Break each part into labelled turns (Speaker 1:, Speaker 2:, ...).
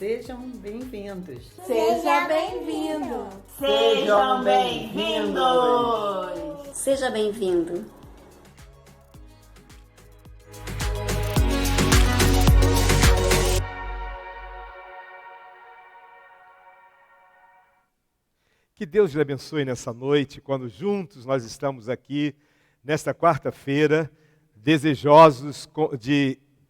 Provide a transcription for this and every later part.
Speaker 1: Sejam bem-vindos.
Speaker 2: Seja bem-vindo.
Speaker 3: Sejam bem-vindos.
Speaker 4: Seja bem-vindo.
Speaker 5: Que Deus lhe abençoe nessa noite, quando juntos nós estamos aqui, nesta quarta-feira, desejosos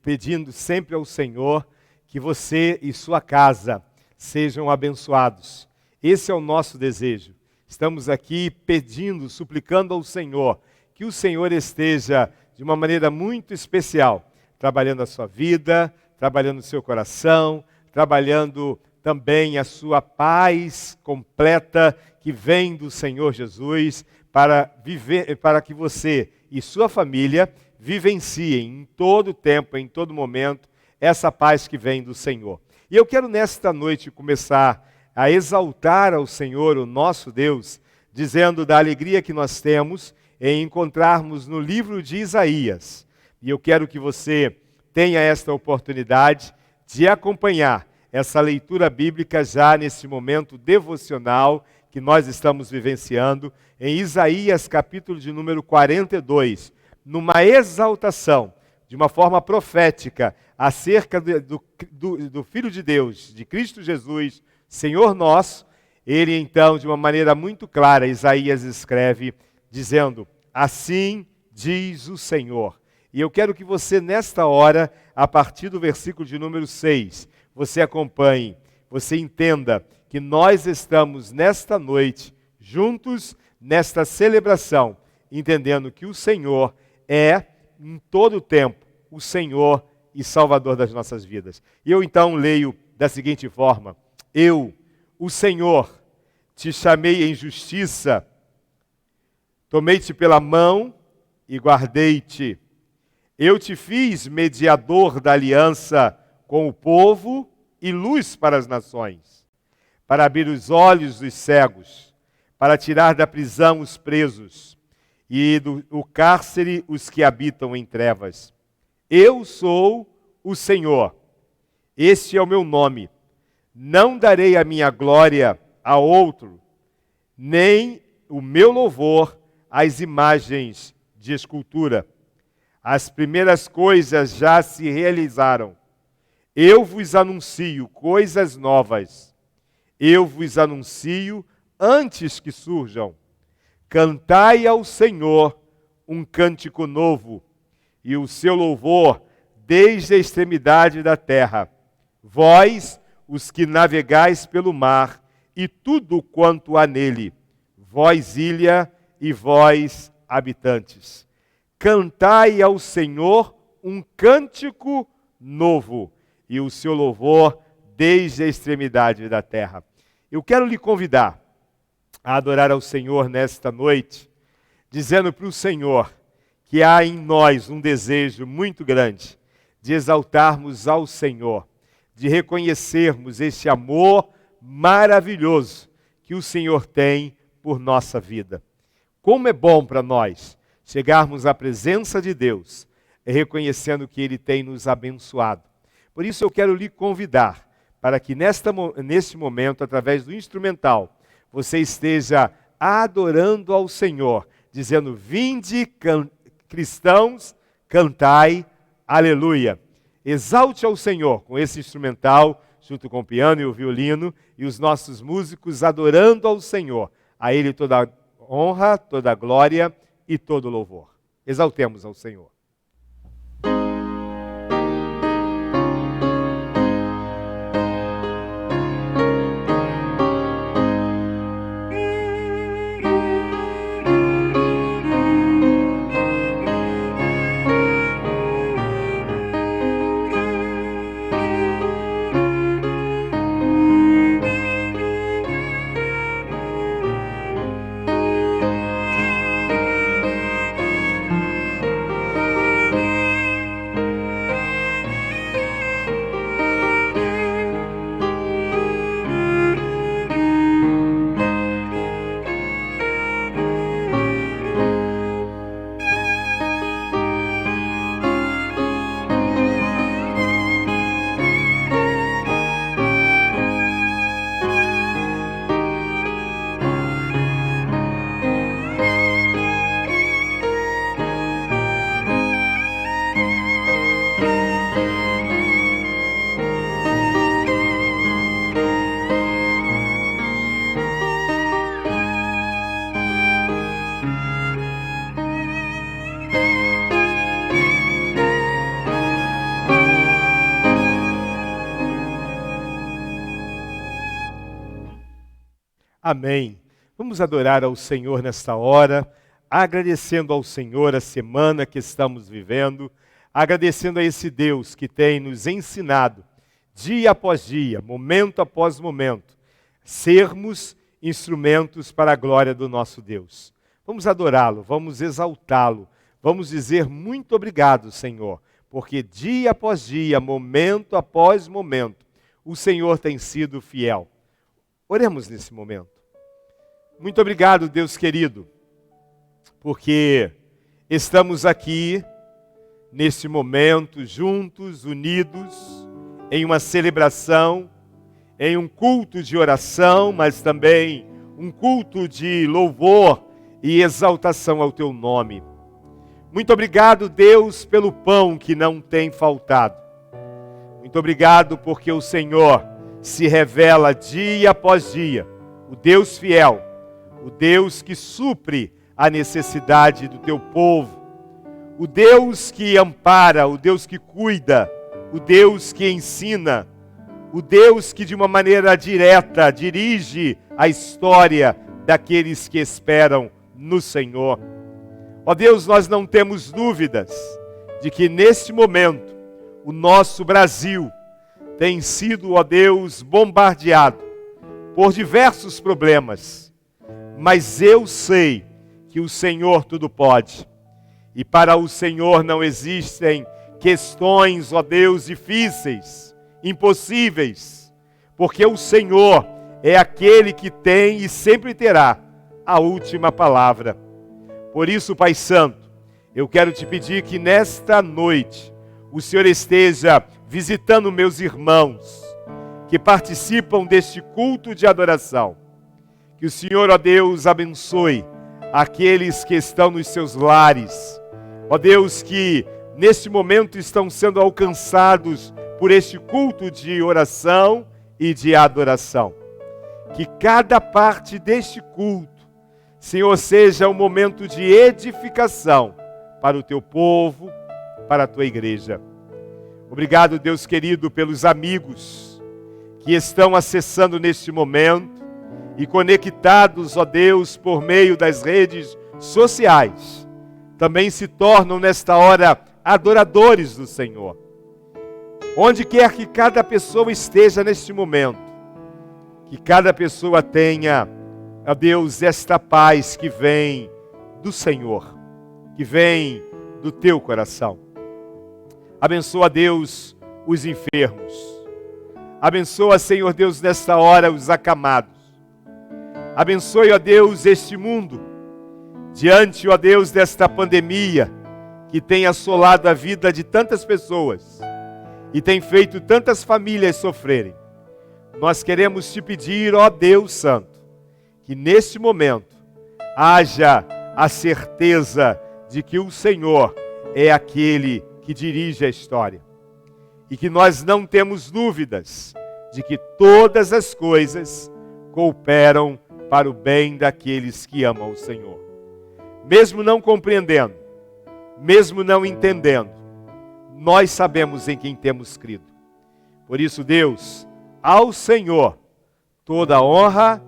Speaker 5: pedindo sempre ao Senhor que você e sua casa sejam abençoados. Esse é o nosso desejo. Estamos aqui pedindo, suplicando ao Senhor, que o Senhor esteja de uma maneira muito especial, trabalhando a sua vida, trabalhando o seu coração, trabalhando também a sua paz completa que vem do Senhor Jesus para que você e sua família vivenciem em todo tempo, em todo momento, essa paz que vem do Senhor. E eu quero nesta noite começar a exaltar ao Senhor, o nosso Deus, dizendo da alegria que nós temos em encontrarmos no livro de Isaías. E eu quero que você tenha esta oportunidade de acompanhar essa leitura bíblica já nesse momento devocional que nós estamos vivenciando em Isaías capítulo de número 42, numa exaltação, de uma forma profética, acerca do Filho de Deus, de Cristo Jesus, Senhor nosso. Ele então, de uma maneira muito clara, Isaías escreve, dizendo, assim diz o Senhor. E eu quero que você nesta hora, a partir do versículo de número 6, você acompanhe, você entenda que nós estamos nesta noite, juntos, nesta celebração, entendendo que o Senhor é, em todo o tempo, o Senhor e Salvador das nossas vidas. E eu então leio da seguinte forma, eu, o Senhor, te chamei em justiça, tomei-te pela mão e guardei-te. Eu te fiz mediador da aliança com o povo e luz para as nações, para abrir os olhos dos cegos, para tirar da prisão os presos e do cárcere os que habitam em trevas. Eu sou o Senhor, este é o meu nome. Não darei a minha glória a outro, nem o meu louvor às imagens de escultura. As primeiras coisas já se realizaram. Eu vos anuncio coisas novas. Eu vos anuncio antes que surjam. Cantai ao Senhor um cântico novo, e o seu louvor desde a extremidade da terra. Vós, os que navegais pelo mar, e tudo quanto há nele. Vós, ilha, e vós, habitantes. Cantai ao Senhor um cântico novo, e o seu louvor desde a extremidade da terra. Eu quero lhe convidar a adorar ao Senhor nesta noite, dizendo para o Senhor que há em nós um desejo muito grande de exaltarmos ao Senhor, de reconhecermos esse amor maravilhoso que o Senhor tem por nossa vida. Como é bom para nós chegarmos à presença de Deus, reconhecendo que Ele tem nos abençoado. Por isso eu quero lhe convidar para que neste momento, através do instrumental, você esteja adorando ao Senhor, dizendo, vinde cristãos, cantai, aleluia. Exalte ao Senhor com esse instrumental, junto com o piano e o violino, e os nossos músicos adorando ao Senhor. A Ele toda a honra, toda a glória e todo o louvor. Exaltemos ao Senhor. Amém. Vamos adorar ao Senhor nesta hora, agradecendo ao Senhor a semana que estamos vivendo, agradecendo a esse Deus que tem nos ensinado, dia após dia, momento após momento, sermos instrumentos para a glória do nosso Deus. Vamos adorá-lo, vamos exaltá-lo, vamos dizer muito obrigado, Senhor, porque dia após dia, momento após momento, o Senhor tem sido fiel. Oremos nesse momento. Muito obrigado, Deus querido, porque estamos aqui, neste momento, juntos, unidos, em uma celebração, em um culto de oração, mas também um culto de louvor e exaltação ao Teu nome. Muito obrigado, Deus, pelo pão que não tem faltado. Muito obrigado porque o Senhor se revela dia após dia, o Deus fiel, o Deus que supre a necessidade do Teu povo, o Deus que ampara, o Deus que cuida, o Deus que ensina, o Deus que de uma maneira direta dirige a história daqueles que esperam no Senhor. Ó Deus, nós não temos dúvidas de que neste momento o nosso Brasil tem sido, ó Deus, bombardeado por diversos problemas, mas eu sei que o Senhor tudo pode. E para o Senhor não existem questões, ó Deus, difíceis, impossíveis, porque o Senhor é aquele que tem e sempre terá a última palavra. Por isso, Pai Santo, eu quero te pedir que nesta noite o Senhor esteja visitando meus irmãos que participam deste culto de adoração. Que o Senhor, ó Deus, abençoe aqueles que estão nos seus lares. Ó Deus, que neste momento estão sendo alcançados por este culto de oração e de adoração. Que cada parte deste culto, Senhor, seja um momento de edificação para o Teu povo, para a Tua igreja. Obrigado, Deus querido, pelos amigos que estão acessando neste momento e conectados, ó Deus, por meio das redes sociais. Também se tornam nesta hora adoradores do Senhor. Onde quer que cada pessoa esteja neste momento, que cada pessoa tenha, ó Deus, esta paz que vem do Senhor, que vem do Teu coração. Abençoa, Deus, os enfermos. Abençoa, Senhor Deus, nesta hora os acamados. Abençoe, ó Deus, este mundo, diante, ó Deus, desta pandemia que tem assolado a vida de tantas pessoas e tem feito tantas famílias sofrerem. Nós queremos te pedir, ó Deus Santo, que neste momento haja a certeza de que o Senhor é aquele que dirige a história. E que nós não temos dúvidas de que todas as coisas cooperam para o bem daqueles que amam o Senhor. Mesmo não compreendendo, mesmo não entendendo, nós sabemos em quem temos crido. Por isso, Deus, ao Senhor, toda a honra,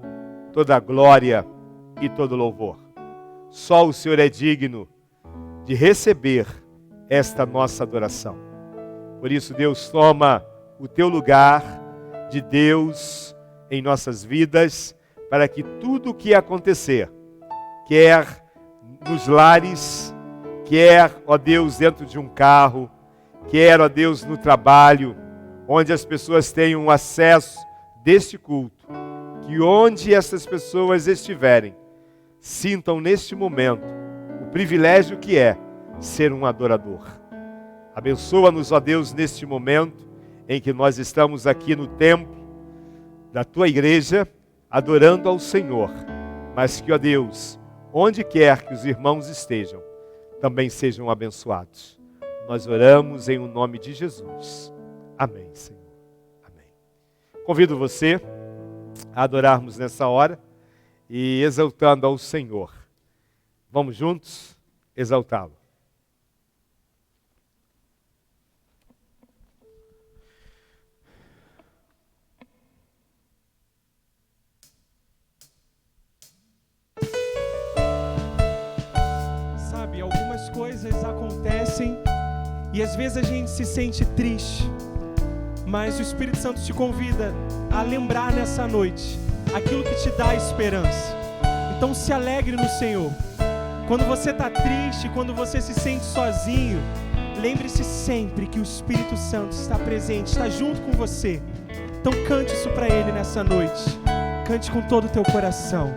Speaker 5: toda a glória e todo louvor. Só o Senhor é digno de receber esta nossa adoração. Por isso, Deus, toma o Teu lugar de Deus em nossas vidas, para que tudo o que acontecer, quer nos lares, quer, ó Deus, dentro de um carro, quer, ó Deus, no trabalho, onde as pessoas tenham acesso deste culto, que onde essas pessoas estiverem, sintam neste momento o privilégio que é ser um adorador. Abençoa-nos, ó Deus, neste momento em que nós estamos aqui no templo da Tua igreja, adorando ao Senhor, mas que, ó Deus, onde quer que os irmãos estejam, também sejam abençoados. Nós oramos em o nome de Jesus. Amém, Senhor. Amém. Convido você a adorarmos nessa hora e exaltando ao Senhor. Vamos juntos exaltá-lo.
Speaker 3: coisas acontecem e às vezes a gente se sente triste, mas o Espírito Santo te convida a lembrar nessa noite aquilo que te dá esperança. Então se alegre no Senhor. Quando você está triste, quando você se sente sozinho, lembre-se sempre que o Espírito Santo está presente, está junto com você. Então cante isso para Ele nessa noite. Cante com todo o teu coração.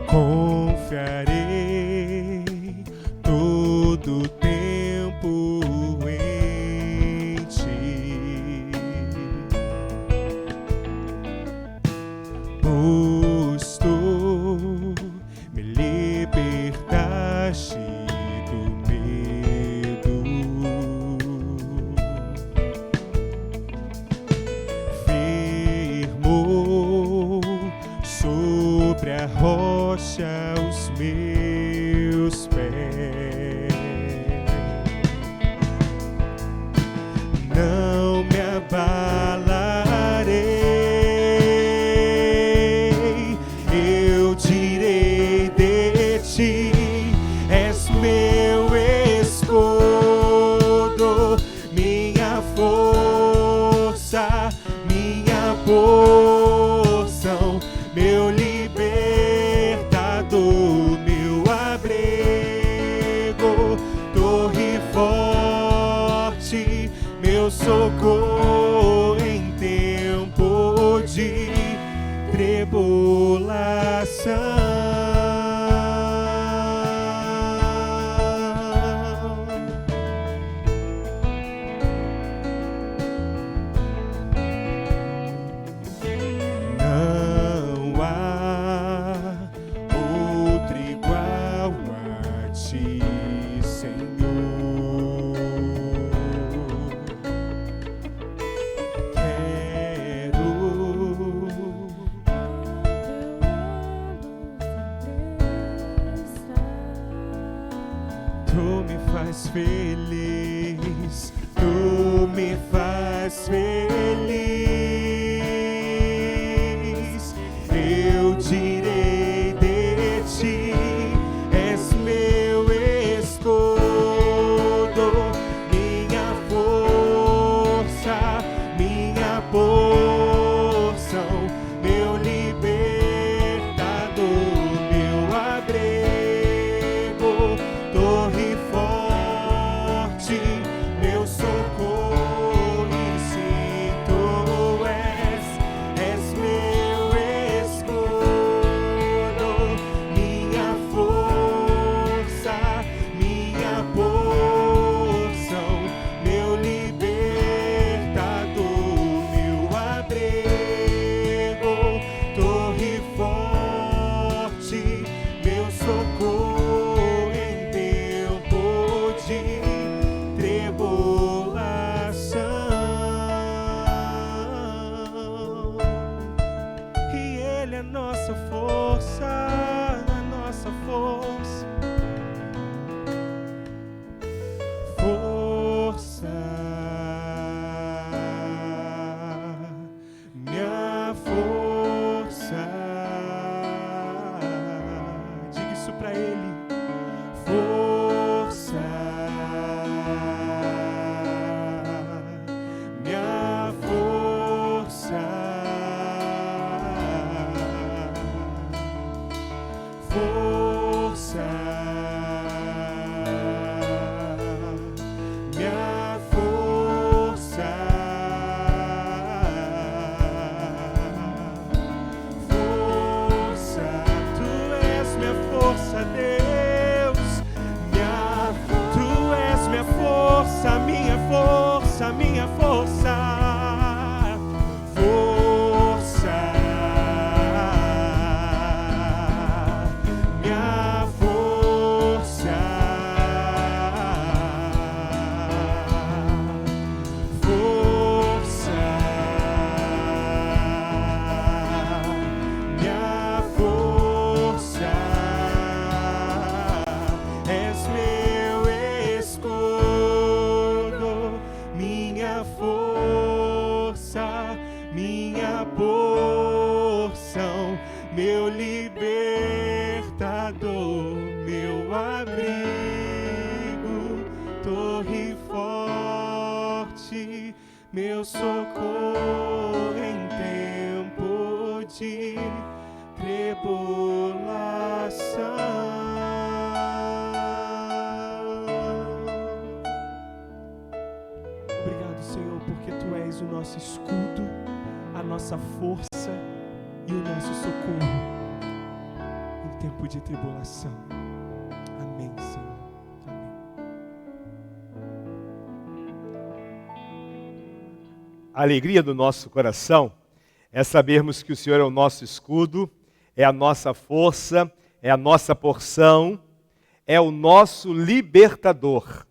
Speaker 4: Confiarei todo o tempo em ti, pois tu me libertaste do medo, firmou sobre a rocha os meus pés. Não me abalarei, eu direi de ti, és meu escudo, minha força, minha porção, meu libertador, meu abrigo, torre forte, meu socorro em tempo de tribulação. Tu me faz feliz, tu me faz feliz. Eu direi de ti, és meu escudo, minha força, minha porção, meu libertador, meu abrigo, torre forte, meu socorro, e sim tu és meu escudo, minha força, minha porção, meu libertador, meu abrigo, torre forte, meu socorro em tempo de tribulação. E Ele é nossa força, a nossa força. Força, minha força. Diga isso pra Ele. Força, minha força. Força, minha força. Força, tu és minha força, Deus. Tu és minha força, minha força, minha força. Força, meu socorro em tempo de tribulação.
Speaker 3: Obrigado, Senhor, porque Tu és o nosso escudo, a nossa força e o nosso socorro em tempo de tribulação. Amém, Senhor. Amém.
Speaker 5: A alegria do nosso coração é sabermos que o Senhor é o nosso escudo, é a nossa força, é a nossa porção, é o nosso libertador.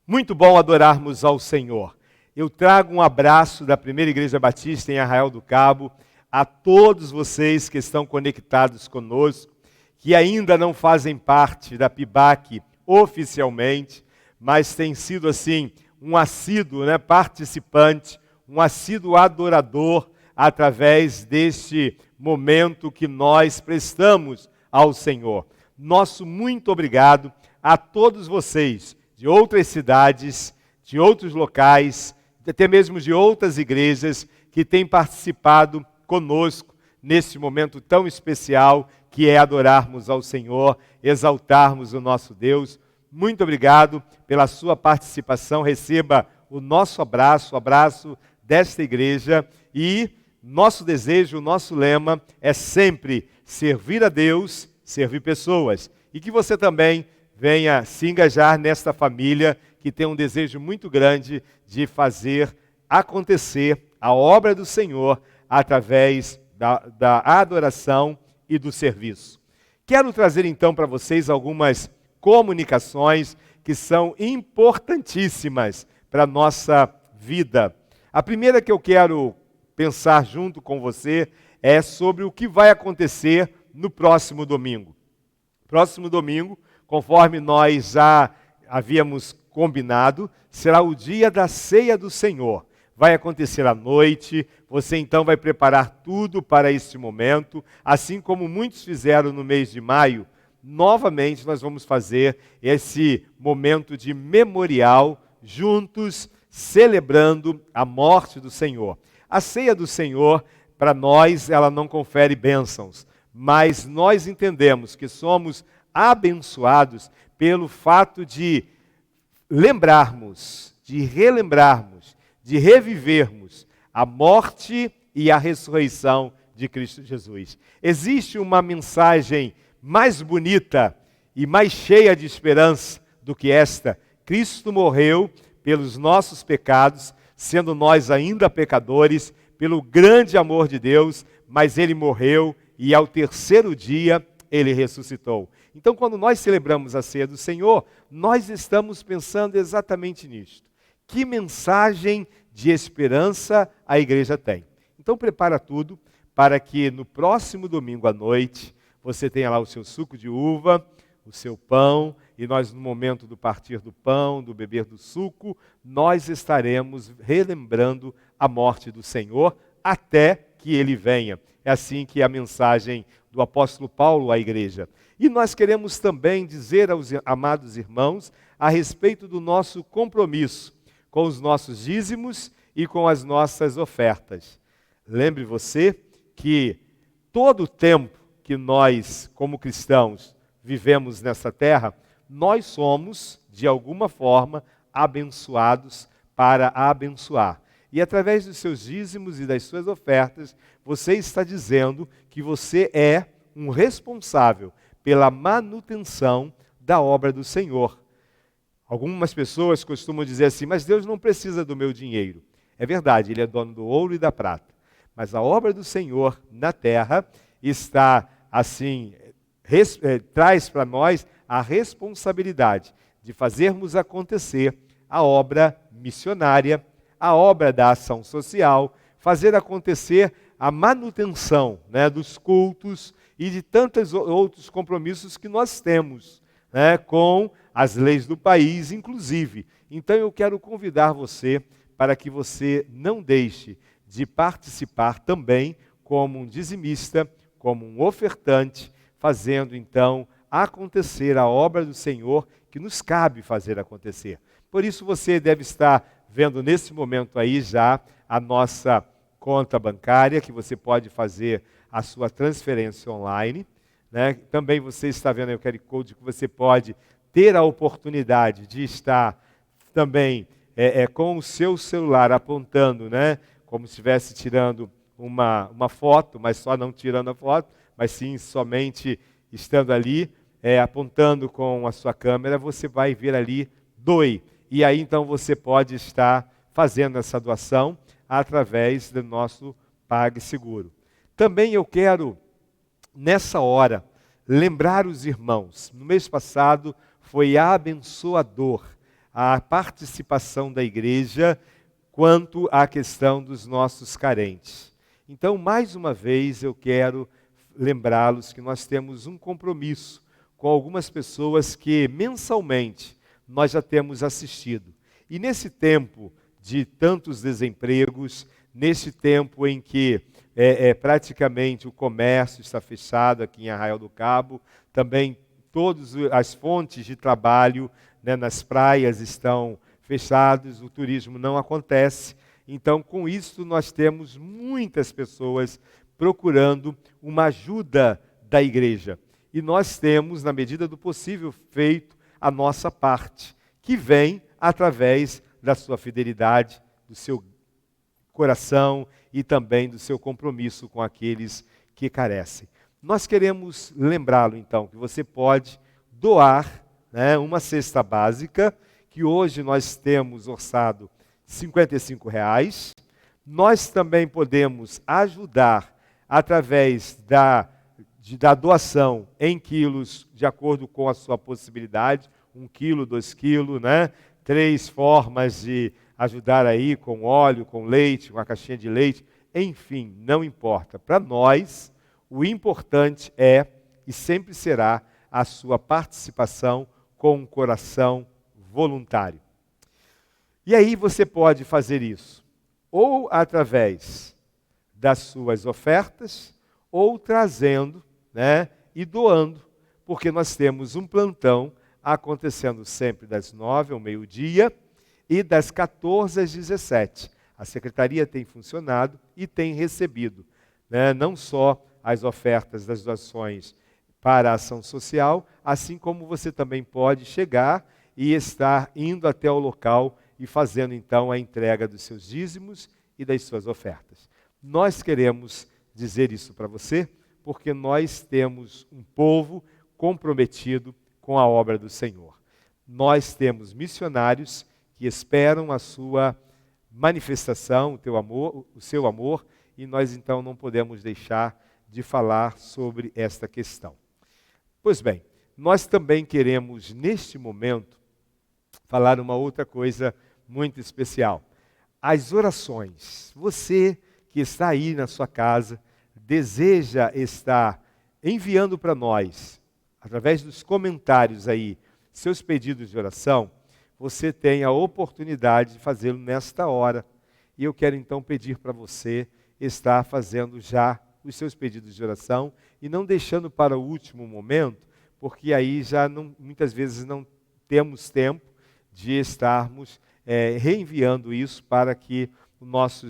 Speaker 5: Muito bom adorarmos ao Senhor. Eu trago um abraço da Primeira Igreja Batista em Arraial do Cabo a todos vocês que estão conectados conosco, que ainda não fazem parte da PIBAC oficialmente, mas têm sido assim um assíduo, participante, um assíduo adorador através deste momento que nós prestamos ao Senhor. Nosso muito obrigado a todos vocês de outras cidades, de outros locais, até mesmo de outras igrejas que têm participado conosco nesse momento tão especial que é adorarmos ao Senhor, exaltarmos o nosso Deus. Muito obrigado pela sua participação. Receba o nosso abraço, o abraço desta igreja, e nosso desejo, o nosso lema é sempre servir a Deus, servir pessoas. E que você também venha se engajar nesta família que tem um desejo muito grande de fazer acontecer a obra do Senhor através da adoração e do serviço. Quero trazer então para vocês algumas comunicações que são importantíssimas para a nossa vida. A primeira que eu quero pensar junto com você é sobre o que vai acontecer no próximo domingo. Próximo domingo, conforme nós já havíamos combinado, será o dia da ceia do Senhor. Vai acontecer à noite, você então vai preparar tudo para esse momento, assim como muitos fizeram no mês de maio. Novamente nós vamos fazer esse momento de memorial juntos, celebrando a morte do Senhor. A ceia do Senhor, para nós, ela não confere bênçãos, mas nós entendemos que somos abençoados pelo fato de lembrarmos, de relembrarmos, de revivermos a morte e a ressurreição de Cristo Jesus. Existe uma mensagem mais bonita e mais cheia de esperança do que esta. Cristo morreu pelos nossos pecados, sendo nós ainda pecadores, pelo grande amor de Deus, mas Ele morreu e ao terceiro dia Ele ressuscitou. Então, quando nós celebramos a ceia do Senhor, nós estamos pensando exatamente nisto. Que mensagem de esperança a igreja tem? Então, prepara tudo para que no próximo domingo à noite você tenha lá o seu suco de uva, o seu pão, e nós, no momento do partir do pão, do beber do suco, nós estaremos relembrando a morte do Senhor até que Ele venha. É assim que é a mensagem do apóstolo Paulo à igreja. E nós queremos também dizer aos amados irmãos a respeito do nosso compromisso com os nossos dízimos e com as nossas ofertas. Lembre você que todo o tempo que nós, como cristãos, vivemos nessa terra, nós somos, de alguma forma, abençoados para abençoar. E através dos seus dízimos e das suas ofertas, você está dizendo que você é um responsável pela manutenção da obra do Senhor. Algumas pessoas costumam dizer assim, mas Deus não precisa do meu dinheiro. É verdade, Ele é dono do ouro e da prata. Mas a obra do Senhor na terra está, assim, traz para nós a responsabilidade de fazermos acontecer a obra missionária, a obra da ação social, fazer acontecer a manutenção, dos cultos e de tantos outros compromissos que nós temos, com as leis do país, inclusive. Então eu quero convidar você para que você não deixe de participar também como um dizimista, como um ofertante, fazendo então acontecer a obra do Senhor que nos cabe fazer acontecer. Por isso você deve estar vendo nesse momento aí já a nossa conta bancária, que você pode fazer a sua transferência online, né? Também você está vendo aí o QR Code que você pode ter a oportunidade de estar também com o seu celular apontando, né? Como se estivesse tirando uma foto, mas só não tirando a foto, mas sim somente estando ali, apontando com a sua câmera, você vai ver ali doe. E aí então você pode estar fazendo essa doação através do nosso PagSeguro. Também eu quero, nessa hora, lembrar os irmãos. No mês passado foi abençoador a participação da igreja quanto à questão dos nossos carentes. Então, mais uma vez, eu quero lembrá-los que nós temos um compromisso com algumas pessoas que mensalmente nós já temos assistido. E nesse tempo de tantos desempregos, nesse tempo em que praticamente o comércio está fechado aqui em Arraial do Cabo, também todas as fontes de trabalho, né, nas praias estão fechadas, o turismo não acontece. Então, com isso, nós temos muitas pessoas procurando uma ajuda da igreja. E nós temos, na medida do possível, feito a nossa parte, que vem através da sua fidelidade, do seu coração e também do seu compromisso com aqueles que carecem. Nós queremos lembrá-lo, então, que você pode doar, né, uma cesta básica, que hoje nós temos orçado R$ 55. Nós também podemos ajudar através da doação em quilos, de acordo com a sua possibilidade, 1 quilo, 2 quilos, né? 3 formas de ajudar aí com óleo, com leite, com a caixinha de leite, enfim, não importa. Para nós, o importante é e sempre será a sua participação com um coração voluntário. E aí você pode fazer isso ou através das suas ofertas ou trazendo, né, e doando, porque nós temos um plantão acontecendo sempre das 9 ao meio-dia e das 14 às 17. A secretaria tem funcionado e tem recebido, né, não só as ofertas das doações para a ação social, assim como você também pode chegar e estar indo até o local e fazendo então a entrega dos seus dízimos e das suas ofertas. Nós queremos dizer isso para você, porque nós temos um povo comprometido com a obra do Senhor. Nós temos missionários que esperam a sua manifestação, o seu amor, e nós então não podemos deixar de falar sobre esta questão. Pois bem, nós também queremos, neste momento, falar uma outra coisa muito especial. As orações. Você que está aí na sua casa, deseja estar enviando para nós, através dos comentários aí, seus pedidos de oração, você tem a oportunidade de fazê-lo nesta hora. E eu quero então pedir para você estar fazendo já os seus pedidos de oração e não deixando para o último momento, porque aí já muitas vezes não temos tempo de estarmos reenviando isso para que o nosso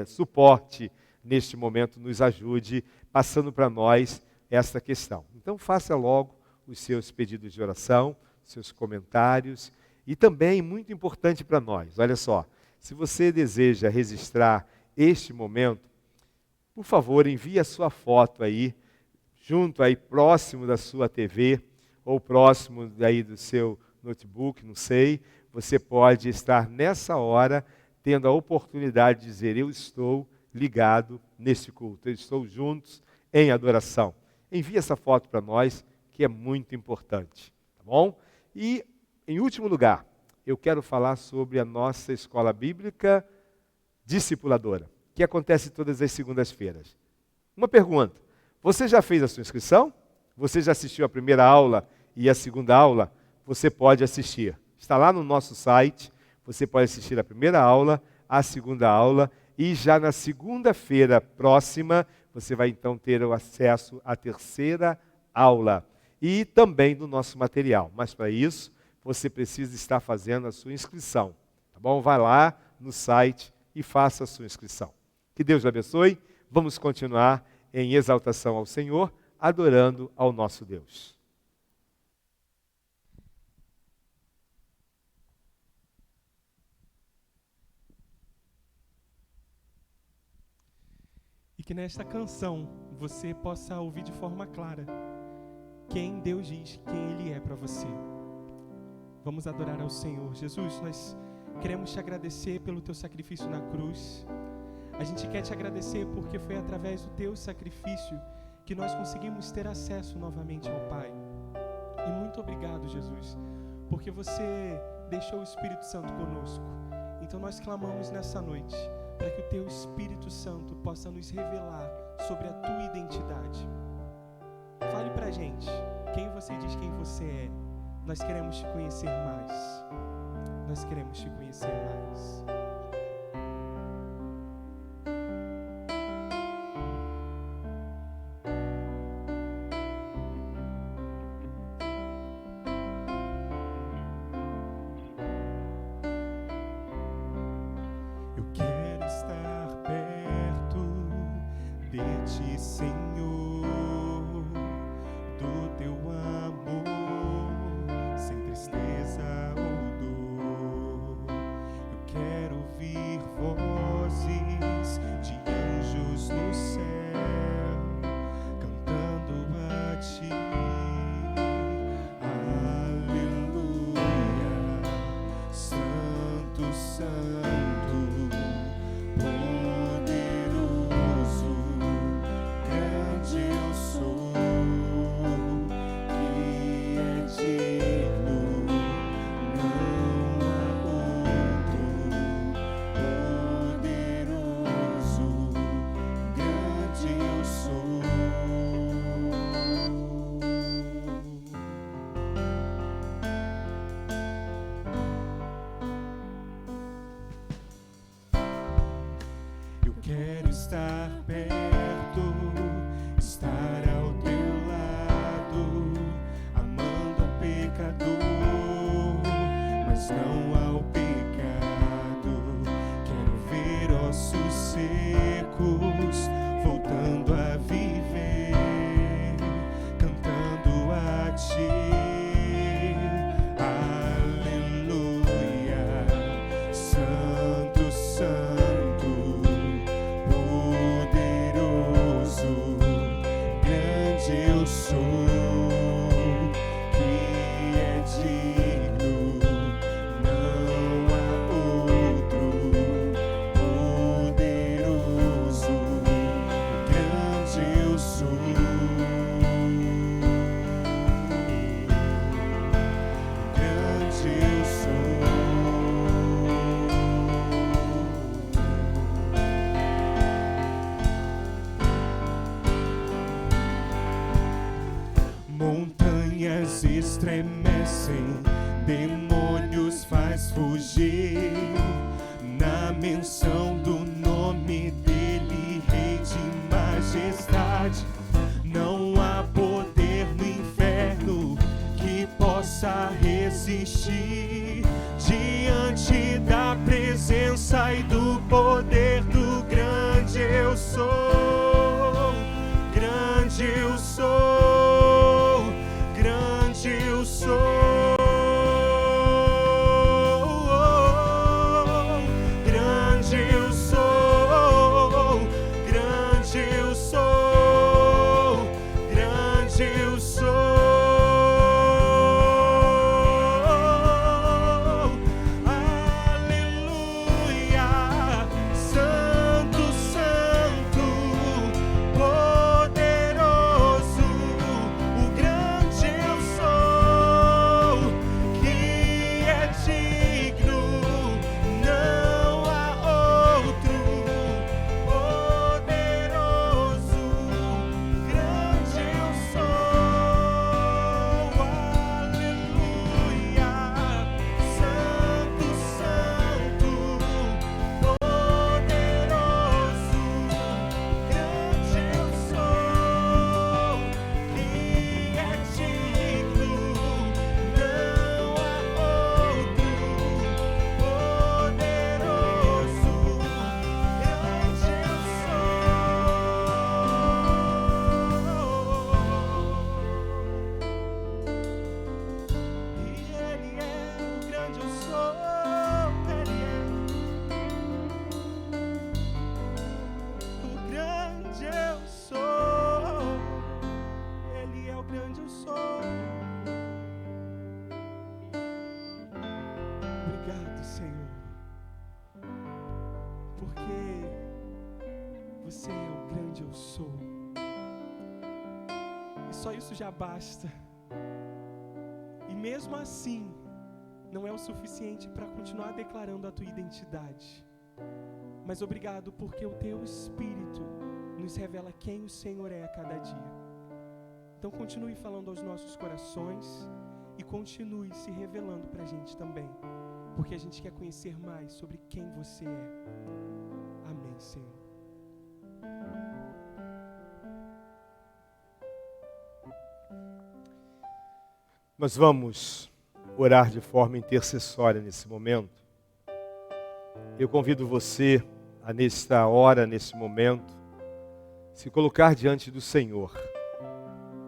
Speaker 5: suporte neste momento nos ajude, passando para nós esta questão. Então faça logo os seus pedidos de oração, seus comentários, e também, muito importante para nós, olha só, se você deseja registrar este momento, por favor, envie a sua foto aí, junto aí, próximo da sua TV, ou próximo aí do seu notebook, não sei, você pode estar nessa hora tendo a oportunidade de dizer, eu estou ligado nesse culto, eu estou juntos em adoração. Envie essa foto para nós, que é muito importante, tá bom? E, em último lugar, eu quero falar sobre a nossa escola bíblica discipuladora, que acontece todas as segundas-feiras. Uma pergunta, você já fez a sua inscrição? Você já assistiu a primeira aula e a segunda aula? Você pode assistir. Está lá no nosso site, você pode assistir a primeira aula, a segunda aula, e já na segunda-feira próxima, você vai então ter o acesso à terceira aula e também do nosso material. Mas para isso, você precisa estar fazendo a sua inscrição, tá Tá bom? Vai lá no site e faça a sua inscrição. Que Deus lhe abençoe. Vamos continuar em exaltação ao Senhor, adorando ao nosso Deus.
Speaker 3: E que nesta canção você possa ouvir de forma clara quem Deus diz, quem Ele é para você. Vamos adorar ao Senhor. Jesus, nós queremos te agradecer pelo teu sacrifício na cruz. A gente quer te agradecer porque foi através do teu sacrifício que nós conseguimos ter acesso novamente ao Pai. E muito obrigado, Jesus, porque você deixou o Espírito Santo conosco. Então nós clamamos nessa noite para que o teu Espírito Santo possa nos revelar sobre a tua identidade. Fale pra gente quem você diz quem você é. Nós queremos te conhecer mais. Nós queremos te conhecer mais.
Speaker 4: Eu quero estar perto de ti, Senhor, do teu amor, sem tristeza ou dor. Eu quero ouvir vozes de anjos no céu, cantando a ti. Aleluia, Santo, Santo, poderoso, grande eu sou, que é digno, não há outro. Poderoso, grande eu sou. Eu quero estar perto, estar ao teu lado, amando ao pecador, mas não ao pecado. Quero ver ossos secos voltando a viver, cantando a ti. Aleluia, Santo, Santo, poderoso, grande eu sou, que é digno, não há outro. Poderoso, grande eu sou. Grande eu sou. Montanhas estremecem, demônios faz fugir, na menção do nome dele, Rei de majestade. Não há poder no inferno que possa resistir diante da presença e do poder do grande eu sou. Grande eu sou, grande eu sou, grande eu sou, grande eu sou, grande eu sou. Aleluia, Santo.
Speaker 3: Senhor, porque você é o grande eu sou. E só isso já basta. E mesmo assim, não é o suficiente para continuar declarando a tua identidade. Mas obrigado porque o teu Espírito nos revela quem o Senhor é a cada dia. Então continue falando aos nossos corações e continue se revelando para a gente também, porque a gente quer conhecer mais sobre quem você é. Amém, Senhor.
Speaker 5: Nós vamos orar de forma intercessória nesse momento. Eu convido você a nesta hora, nesse momento, se colocar diante do Senhor,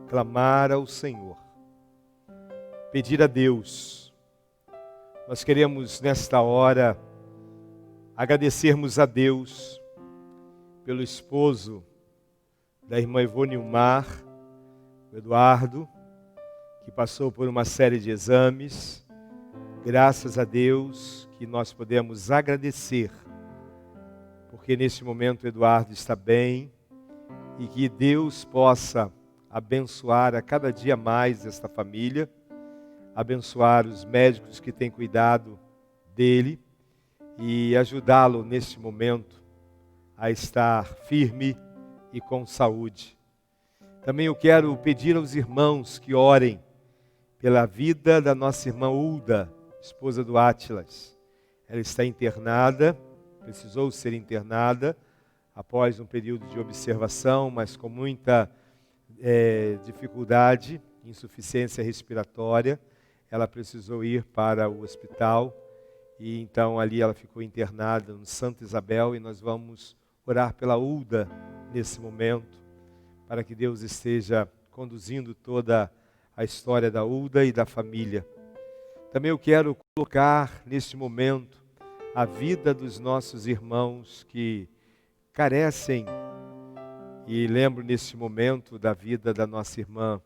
Speaker 5: clamar ao Senhor, pedir a Deus. Nós queremos nesta hora agradecermos a Deus pelo esposo da irmã Ivone Ilmar, o Eduardo, que passou por uma série de exames. Graças a Deus que nós podemos agradecer, porque neste momento o Eduardo está bem e que Deus possa abençoar a cada dia mais esta família, abençoar os médicos que têm cuidado dele e ajudá-lo neste momento a estar firme e com saúde. Também eu quero pedir aos irmãos que orem pela vida da nossa irmã Ulda, esposa do Átilas. Ela está internada, precisou ser internada após um período de observação, mas com muita dificuldade, insuficiência respiratória. Ela precisou ir para o hospital e então ali ela ficou internada no Santa Isabel e nós vamos orar pela Ulda nesse momento, para que Deus esteja conduzindo toda a história da Ulda e da família. Também eu quero colocar neste momento a vida dos nossos irmãos que carecem, e lembro neste momento da vida da nossa irmã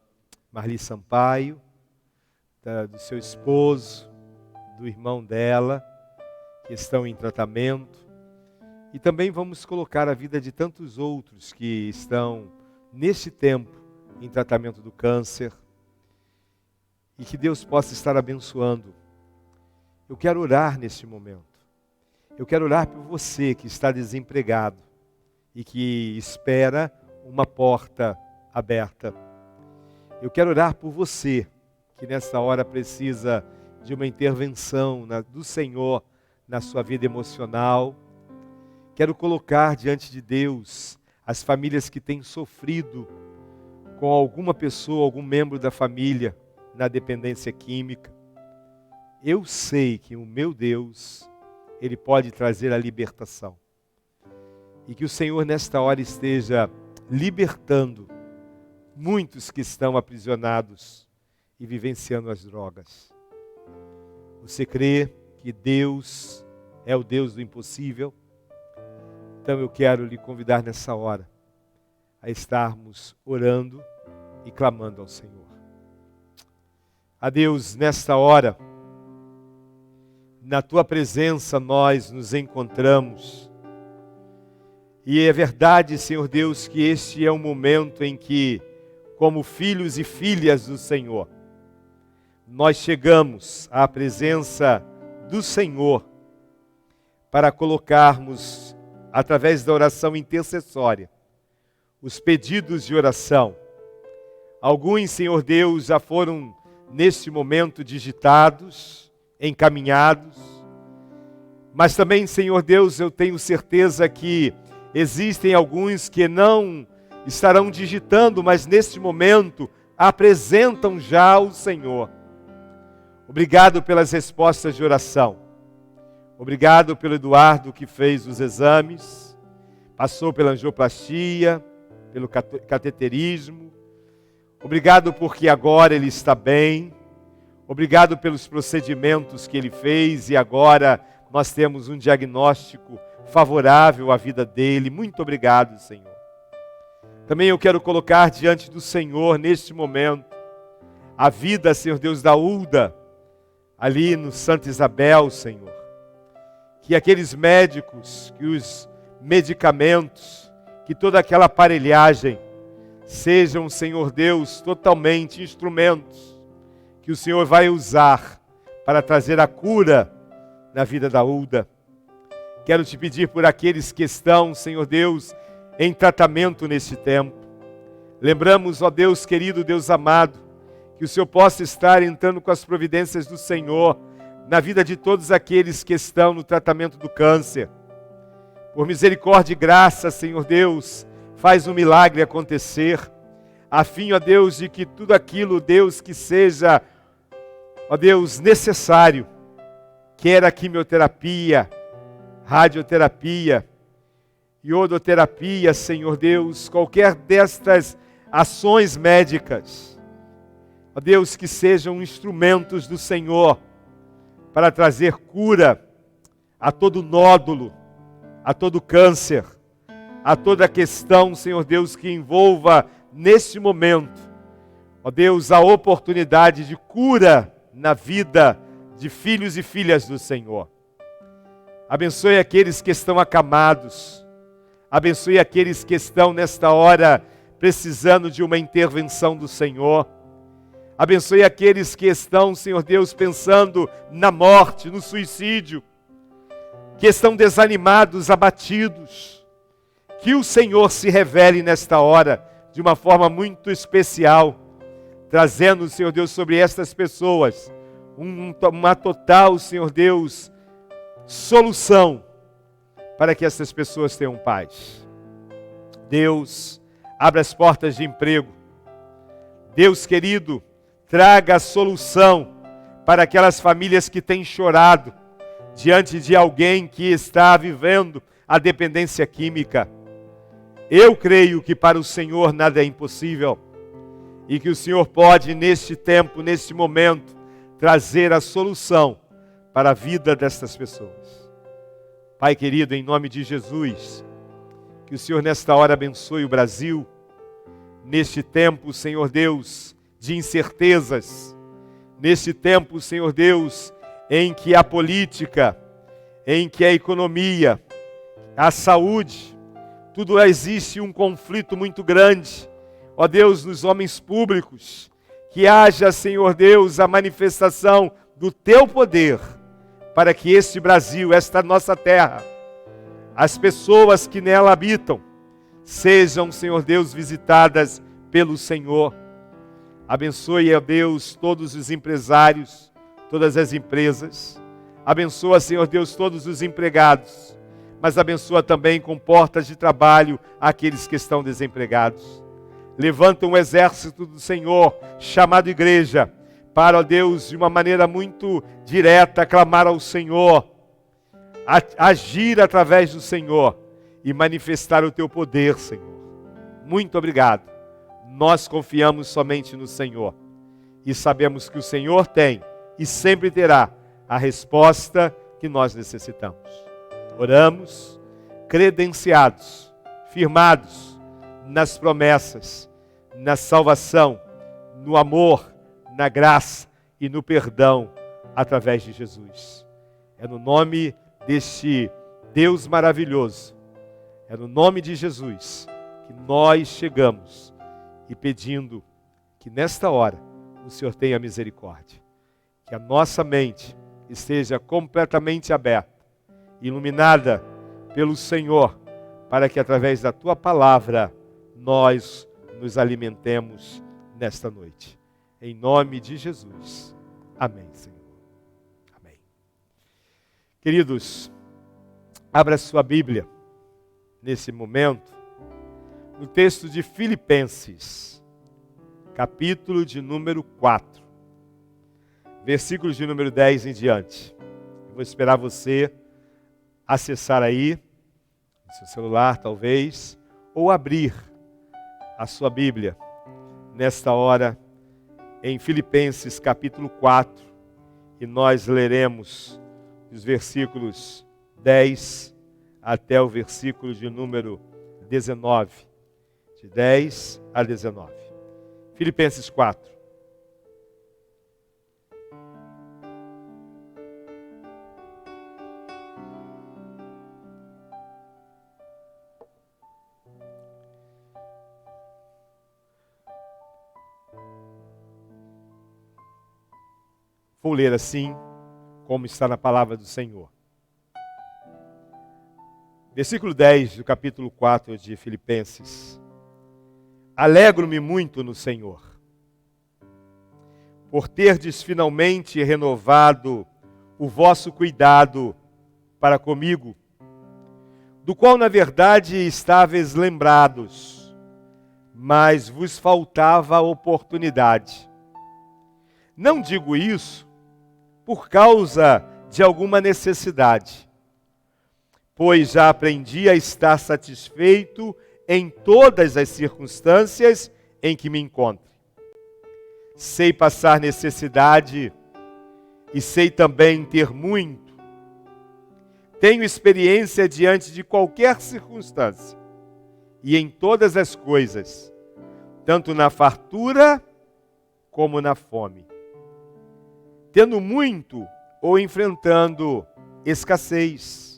Speaker 5: Marli Sampaio, do seu esposo, do irmão dela, que estão em tratamento. E também vamos colocar a vida de tantos outros que estão neste tempo em tratamento do câncer, e que Deus possa estar abençoando. Eu quero orar neste momento. Eu quero orar por você que está desempregado e que espera uma porta aberta. Eu quero orar por você que nessa hora precisa de uma intervenção do Senhor na sua vida emocional. Quero colocar diante de Deus as famílias que têm sofrido com alguma pessoa, algum membro da família na dependência química. Eu sei que o meu Deus, Ele pode trazer a libertação. E que o Senhor nesta hora esteja libertando muitos que estão aprisionados e vivenciando as drogas. Você crê que Deus é o Deus do impossível? Então eu quero lhe convidar nessa hora a estarmos orando e clamando ao Senhor. A Deus, nesta hora, na Tua presença nós nos encontramos. E é verdade, Senhor Deus, que este é um momento em que, como filhos e filhas do Senhor, nós chegamos à presença do Senhor para colocarmos, através da oração intercessória, os pedidos de oração. Alguns, Senhor Deus, já foram neste momento digitados, encaminhados, mas também, Senhor Deus, eu tenho certeza que existem alguns que não estarão digitando, mas neste momento apresentam já ao Senhor. Obrigado pelas respostas de oração. Obrigado pelo Eduardo que fez os exames, passou pela angioplastia, pelo cateterismo. Obrigado porque agora ele está bem. Obrigado pelos procedimentos que ele fez e agora nós temos um diagnóstico favorável à vida dele. Muito obrigado, Senhor. Também eu quero colocar diante do Senhor neste momento a vida, Senhor Deus, da Ulda, ali no Santa Isabel, Senhor. que aqueles médicos, que os medicamentos, que toda aquela aparelhagem sejam, Senhor Deus, totalmente instrumentos que o Senhor vai usar para trazer a cura na vida da Ulda. Quero te pedir por aqueles que estão, Senhor Deus, em tratamento neste tempo. Lembramos, ó Deus querido, Deus amado, que o Senhor possa estar entrando com as providências do Senhor na vida de todos aqueles que estão no tratamento do câncer. Por misericórdia e graça, Senhor Deus, faz um milagre acontecer, a fim, ó Deus, de que tudo aquilo, Deus, que seja, ó Deus, necessário, quer a quimioterapia, radioterapia, iodoterapia, Senhor Deus, qualquer destas ações médicas, ó Deus, que sejam instrumentos do Senhor para trazer cura a todo nódulo, a todo câncer, a toda questão, Senhor Deus, que envolva neste momento, ó Deus, a oportunidade de cura na vida de filhos e filhas do Senhor. Abençoe aqueles que estão acamados, abençoe aqueles que estão nesta hora precisando de uma intervenção do Senhor. Abençoe aqueles que estão, Senhor Deus, pensando na morte, no suicídio, que estão desanimados, abatidos. Que o Senhor se revele nesta hora de uma forma muito especial, trazendo, Senhor Deus, sobre estas pessoas uma total, Senhor Deus, solução para que essas pessoas tenham paz. Deus, abra as portas de emprego. Deus querido, traga a solução para aquelas famílias que têm chorado diante de alguém que está vivendo a dependência química. Eu creio que para o Senhor nada é impossível e que o Senhor pode, neste tempo, neste momento, trazer a solução para a vida destas pessoas. Pai querido, em nome de Jesus, que o Senhor nesta hora abençoe o Brasil, neste tempo, Senhor Deus, de incertezas, neste tempo, Senhor Deus, em que a política, em que a economia, a saúde, tudo existe um conflito muito grande, ó Deus, nos homens públicos, que haja, Senhor Deus, a manifestação do Teu poder, para que este Brasil, esta nossa terra, as pessoas que nela habitam, sejam, Senhor Deus, visitadas pelo Senhor. Abençoe, ó Deus, todos os empresários, todas as empresas. Abençoa, Senhor Deus, todos os empregados, mas abençoa também com portas de trabalho aqueles que estão desempregados. Levanta um exército do Senhor, chamado igreja, para, ó Deus, de uma maneira muito direta, clamar ao Senhor, agir através do Senhor e manifestar o Teu poder, Senhor. Muito obrigado. Nós confiamos somente no Senhor e sabemos que o Senhor tem e sempre terá a resposta que nós necessitamos. Oramos, credenciados, firmados nas promessas, na salvação, no amor, na graça e no perdão através de Jesus. É no nome deste Deus maravilhoso, é no nome de Jesus que nós chegamos e pedindo que nesta hora o Senhor tenha misericórdia, que a nossa mente esteja completamente aberta, iluminada pelo Senhor, para que através da Tua palavra nós nos alimentemos nesta noite. Em nome de Jesus. Amém, Senhor. Amém. Queridos, abra sua Bíblia nesse momento, no texto de Filipenses, capítulo de número 4, versículos de número 10 em diante. Eu vou esperar você acessar aí, no seu celular talvez, ou abrir a sua Bíblia nesta hora em Filipenses capítulo 4, e nós leremos os versículos 10 até o versículo de número 19, de 10 a 19. Filipenses 4. Vou ler assim, como está na palavra do Senhor. Versículo 10 do capítulo 4 de Filipenses. Alegro-me muito no Senhor, por terdes finalmente renovado o vosso cuidado para comigo, do qual na verdade estáveis lembrados, mas vos faltava oportunidade. Não digo isso por causa de alguma necessidade, pois já aprendi a estar satisfeito em todas as circunstâncias em que me encontro. Sei passar necessidade e sei também ter muito. Tenho experiência diante de qualquer circunstância e em todas as coisas, tanto na fartura como na fome. Tendo muito ou enfrentando escassez,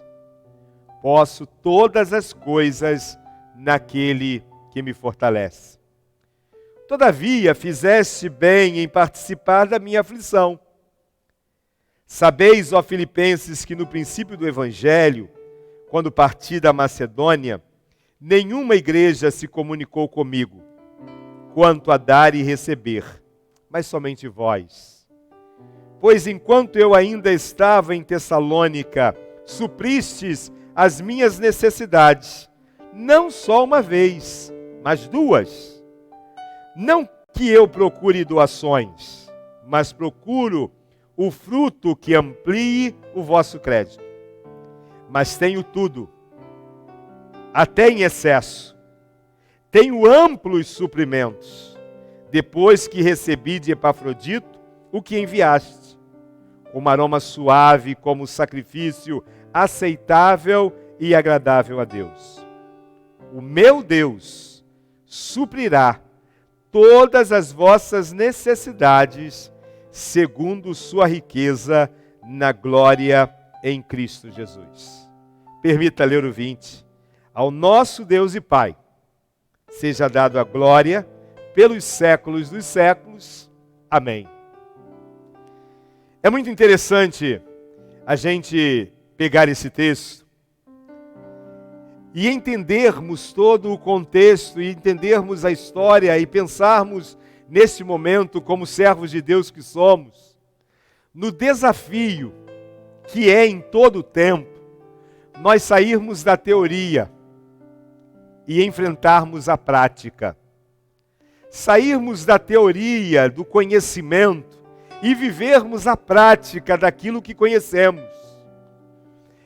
Speaker 5: posso todas as coisas naquele que me fortalece. Todavia, fizeste bem em participar da minha aflição. Sabeis, ó Filipenses, que no princípio do Evangelho, quando parti da Macedônia, nenhuma igreja se comunicou comigo, quanto a dar e receber, mas somente vós. Pois enquanto eu ainda estava em Tessalônica, supristes as minhas necessidades, não só uma vez, mas duas. Não que eu procure doações, mas procuro o fruto que amplie o vosso crédito. Mas tenho tudo, até em excesso. Tenho amplos suprimentos, depois que recebi de Epafrodito o que enviaste, um aroma suave como sacrifício aceitável e agradável a Deus. O meu Deus suprirá todas as vossas necessidades, segundo sua riqueza na glória em Cristo Jesus. Permita ler o 20. Ao nosso Deus e Pai, seja dado a glória pelos séculos dos séculos. Amém. É muito interessante a gente pegar esse texto e entendermos todo o contexto, e entendermos a história, e pensarmos neste momento, como servos de Deus que somos, no desafio que é em todo o tempo, nós sairmos da teoria e enfrentarmos a prática. Sairmos da teoria, do conhecimento, e vivermos a prática daquilo que conhecemos.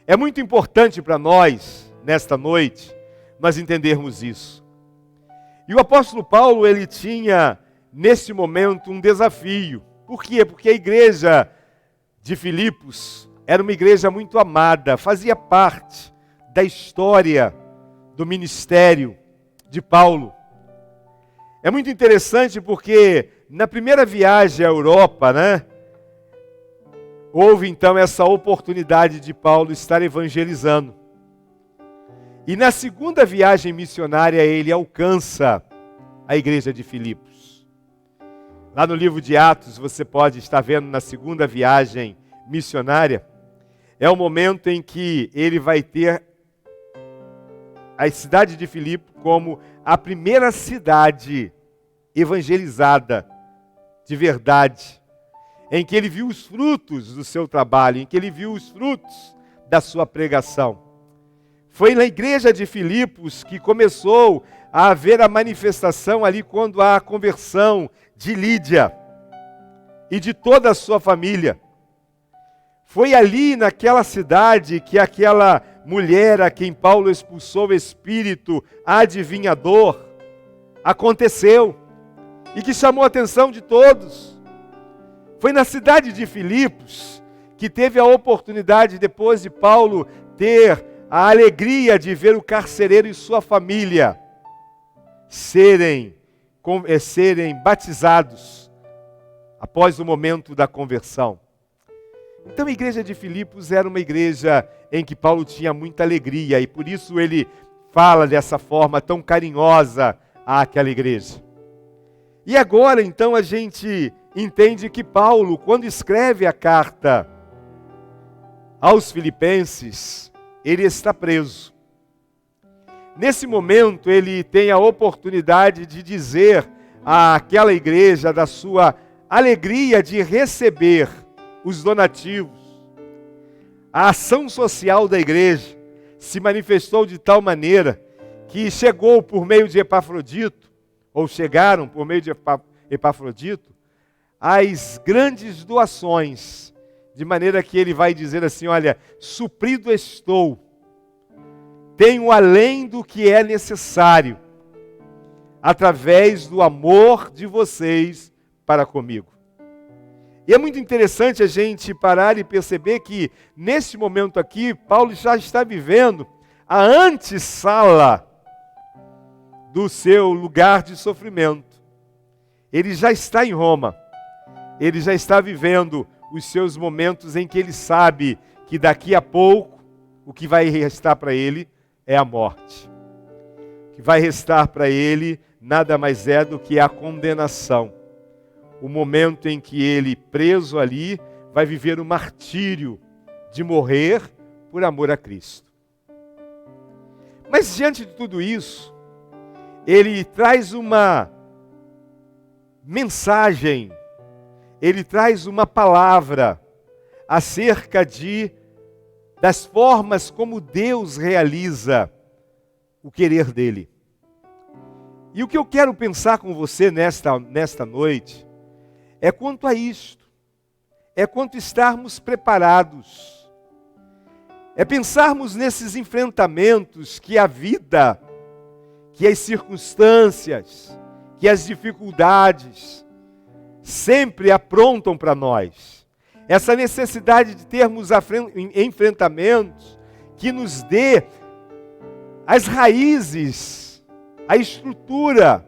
Speaker 5: É muito importante para nós, nesta noite, nós entendermos isso. E o apóstolo Paulo, ele tinha, nesse momento, um desafio. Por quê? Porque a igreja de Filipos era uma igreja muito amada, fazia parte da história do ministério de Paulo. É muito interessante porque na primeira viagem à Europa, houve então essa oportunidade de Paulo estar evangelizando. E na segunda viagem missionária ele alcança a igreja de Filipos. Lá no livro de Atos você pode estar vendo na segunda viagem missionária, é o momento em que ele vai ter a cidade de Filipos como a primeira cidade evangelizada de verdade, em que ele viu os frutos do seu trabalho, em que ele viu os frutos da sua pregação. Foi na igreja de Filipos que começou a haver a manifestação ali quando há a conversão de Lídia e de toda a sua família. Foi ali naquela cidade que aquela mulher a quem Paulo expulsou o espírito adivinhador aconteceu e que chamou a atenção de todos. Foi na cidade de Filipos que teve a oportunidade, depois de Paulo ter a alegria de ver o carcereiro e sua família serem batizados após o momento da conversão. Então a igreja de Filipos era uma igreja em que Paulo tinha muita alegria e por isso ele fala dessa forma tão carinhosa àquela igreja. E agora então a gente entende que Paulo, quando escreve a carta aos Filipenses, ele está preso. Nesse momento, ele tem a oportunidade de dizer àquela igreja da sua alegria de receber os donativos. A ação social da igreja se manifestou de tal maneira que chegou por meio de Epafrodito, ou chegaram por meio de Epafrodito, as grandes doações, de maneira que ele vai dizer assim, olha, suprido estou, tenho além do que é necessário, através do amor de vocês para comigo. E é muito interessante a gente parar e perceber que, nesse momento aqui, Paulo já está vivendo a antessala do seu lugar de sofrimento. Ele já está em Roma. Ele já está vivendo os seus momentos em que ele sabe que daqui a pouco o que vai restar para ele é a morte. O que vai restar para ele nada mais é do que a condenação. O momento em que ele, preso ali, vai viver o martírio de morrer por amor a Cristo. Mas diante de tudo isso, ele traz uma mensagem, ele traz uma palavra acerca das formas como Deus realiza o querer dele. E o que eu quero pensar com você nesta noite é quanto a isto, é quanto estarmos preparados, é pensarmos nesses enfrentamentos que a vida, que as circunstâncias, que as dificuldades sempre aprontam para nós. Essa necessidade de termos enfrentamentos que nos dê as raízes, a estrutura,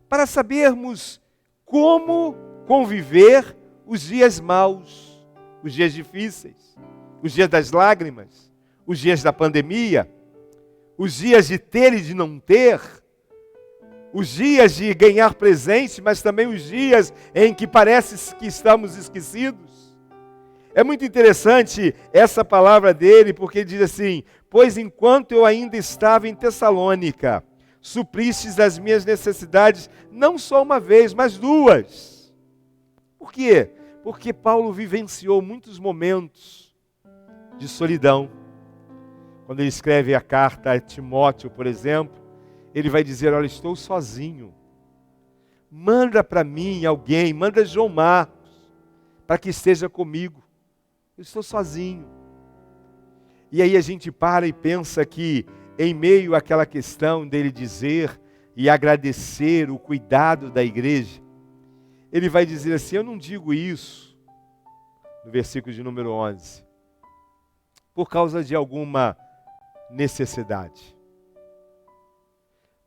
Speaker 5: para sabermos como conviver os dias maus, os dias difíceis, os dias das lágrimas, os dias da pandemia, os dias de ter e de não ter, os dias de ganhar presente, mas também os dias em que parece que estamos esquecidos. É muito interessante essa palavra dele, porque ele diz assim, pois enquanto eu ainda estava em Tessalônica, supristes as minhas necessidades, não só uma vez, mas duas. Por quê? Porque Paulo vivenciou muitos momentos de solidão. Quando ele escreve a carta a Timóteo, por exemplo, ele vai dizer, olha, estou sozinho. Manda para mim alguém, manda João Marcos, para que esteja comigo. Eu estou sozinho. E aí a gente para e pensa que, em meio àquela questão dele dizer e agradecer o cuidado da igreja, ele vai dizer assim, eu não digo isso, no versículo de número 11, por causa de alguma necessidade.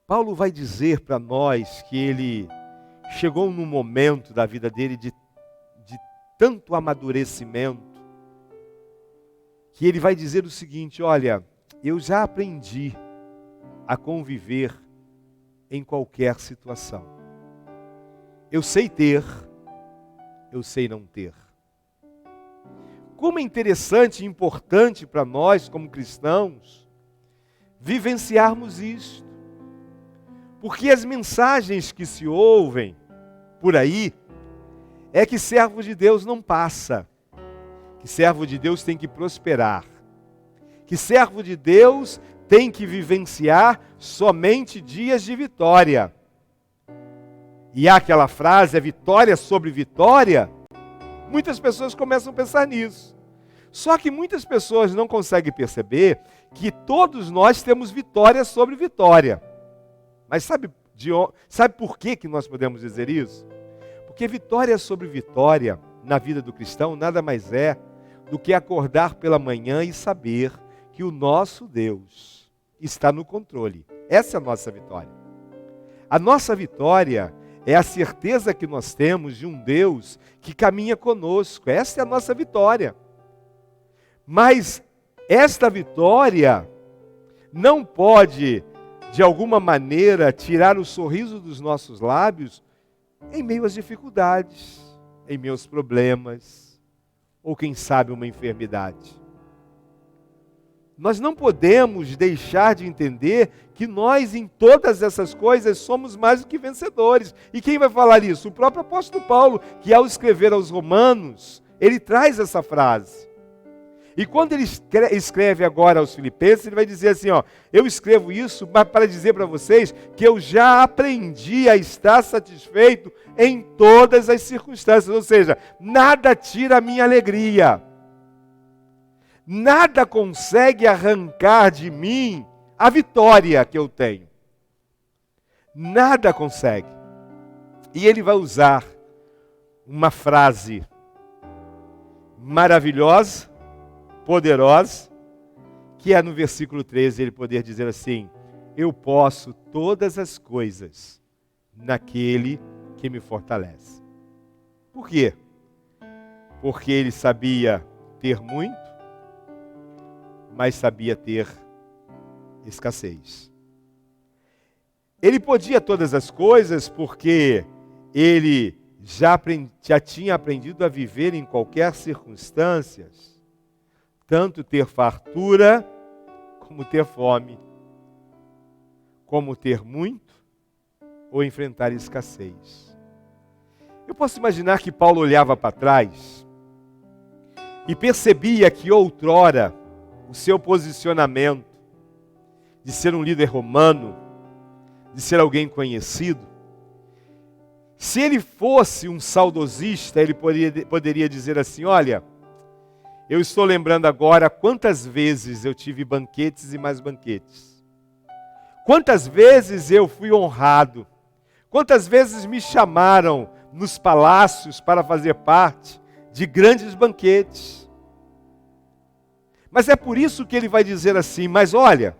Speaker 5: Paulo vai dizer para nós que ele chegou num momento da vida dele de tanto amadurecimento, que ele vai dizer o seguinte, olha, eu já aprendi a conviver em qualquer situação. Eu sei ter, eu sei não ter. Como é interessante e importante para nós, como cristãos, vivenciarmos isto. Porque as mensagens que se ouvem por aí é que servo de Deus não passa, que servo de Deus tem que prosperar, que servo de Deus tem que vivenciar somente dias de vitória. E há aquela frase, é vitória sobre vitória. Muitas pessoas começam a pensar nisso. Só que muitas pessoas não conseguem perceber que todos nós temos vitória sobre vitória. Mas sabe por que nós podemos dizer isso? Porque vitória sobre vitória na vida do cristão nada mais é do que acordar pela manhã e saber que o nosso Deus está no controle. Essa é a nossa vitória. A nossa vitória é a certeza que nós temos de um Deus que caminha conosco. Essa é a nossa vitória. Mas esta vitória não pode, de alguma maneira, tirar o sorriso dos nossos lábios em meio às dificuldades. em meus problemas, ou quem sabe uma enfermidade. Nós não podemos deixar de entender que nós, em todas essas coisas, somos mais do que vencedores. E quem vai falar isso? O próprio apóstolo Paulo, que ao escrever aos Romanos, ele traz essa frase. E quando ele escreve agora aos Filipenses, ele vai dizer assim, ó, eu escrevo isso para dizer para vocês que eu já aprendi a estar satisfeito em todas as circunstâncias. Ou seja, nada tira a minha alegria. Nada consegue arrancar de mim a vitória que eu tenho. Nada consegue. E ele vai usar uma frase maravilhosa, poderosa, que é no versículo 13, ele poder dizer assim, eu posso todas as coisas naquele que me fortalece. Por quê? Porque ele sabia ter muito, mas sabia ter escassez. Ele podia todas as coisas porque ele já tinha aprendido a viver em qualquer circunstância, tanto ter fartura, como ter fome, como ter muito, ou enfrentar escassez. Eu posso imaginar que Paulo olhava para trás e percebia que outrora o seu posicionamento de ser um líder romano, de ser alguém conhecido, se ele fosse um saudosista, ele poderia dizer assim, olha, eu estou lembrando agora quantas vezes eu tive banquetes e mais banquetes. Quantas vezes eu fui honrado. Quantas vezes me chamaram nos palácios para fazer parte de grandes banquetes. Mas é por isso que ele vai dizer assim, mas olha,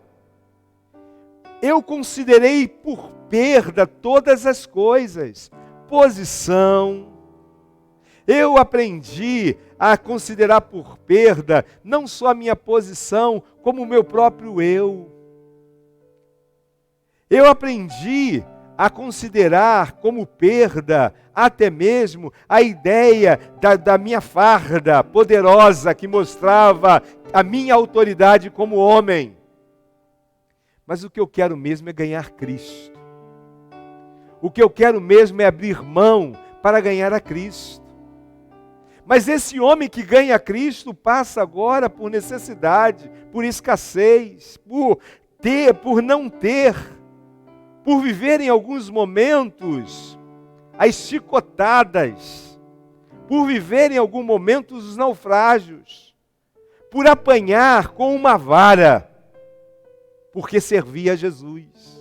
Speaker 5: eu considerei por perda todas as coisas, posição. Eu aprendi a considerar por perda não só a minha posição, como o meu próprio eu. Eu aprendi a considerar como perda até mesmo a ideia da minha farda poderosa que mostrava a minha autoridade como homem. Mas o que eu quero mesmo é ganhar Cristo. O que eu quero mesmo é abrir mão para ganhar a Cristo. Mas esse homem que ganha Cristo passa agora por necessidade, por escassez, por não ter, por viver em alguns momentos as chicotadas, por viver em algum momento os naufrágios, por apanhar com uma vara, porque servia a Jesus.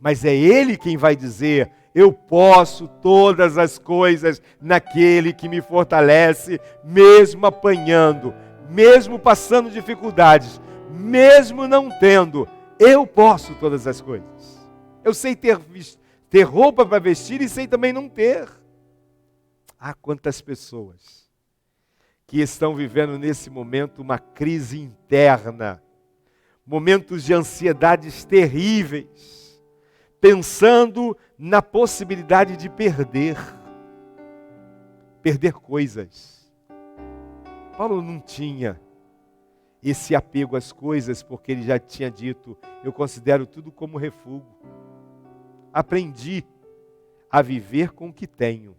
Speaker 5: Mas é Ele quem vai dizer, eu posso todas as coisas naquele que me fortalece, mesmo apanhando, mesmo passando dificuldades, mesmo não tendo, eu posso todas as coisas. Eu sei ter roupa para vestir e sei também não ter. Há quantas pessoas que estão vivendo nesse momento uma crise interna, momentos de ansiedades terríveis, pensando na possibilidade de perder coisas. Paulo não tinha esse apego às coisas, porque ele já tinha dito, eu considero tudo como refúgio. Aprendi a viver com o que tenho.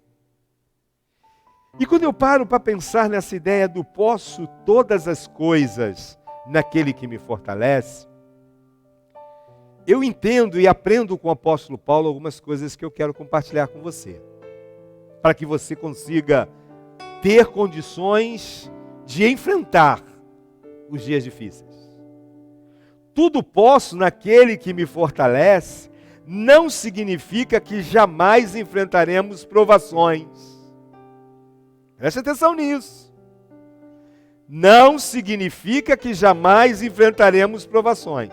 Speaker 5: E quando eu paro para pensar nessa ideia do posso todas as coisas naquele que me fortalece, eu entendo e aprendo com o apóstolo Paulo algumas coisas que eu quero compartilhar com você, para que você consiga ter condições de enfrentar os dias difíceis. Tudo posso naquele que me fortalece não significa que jamais enfrentaremos provações. Preste atenção nisso. Não significa que jamais enfrentaremos provações.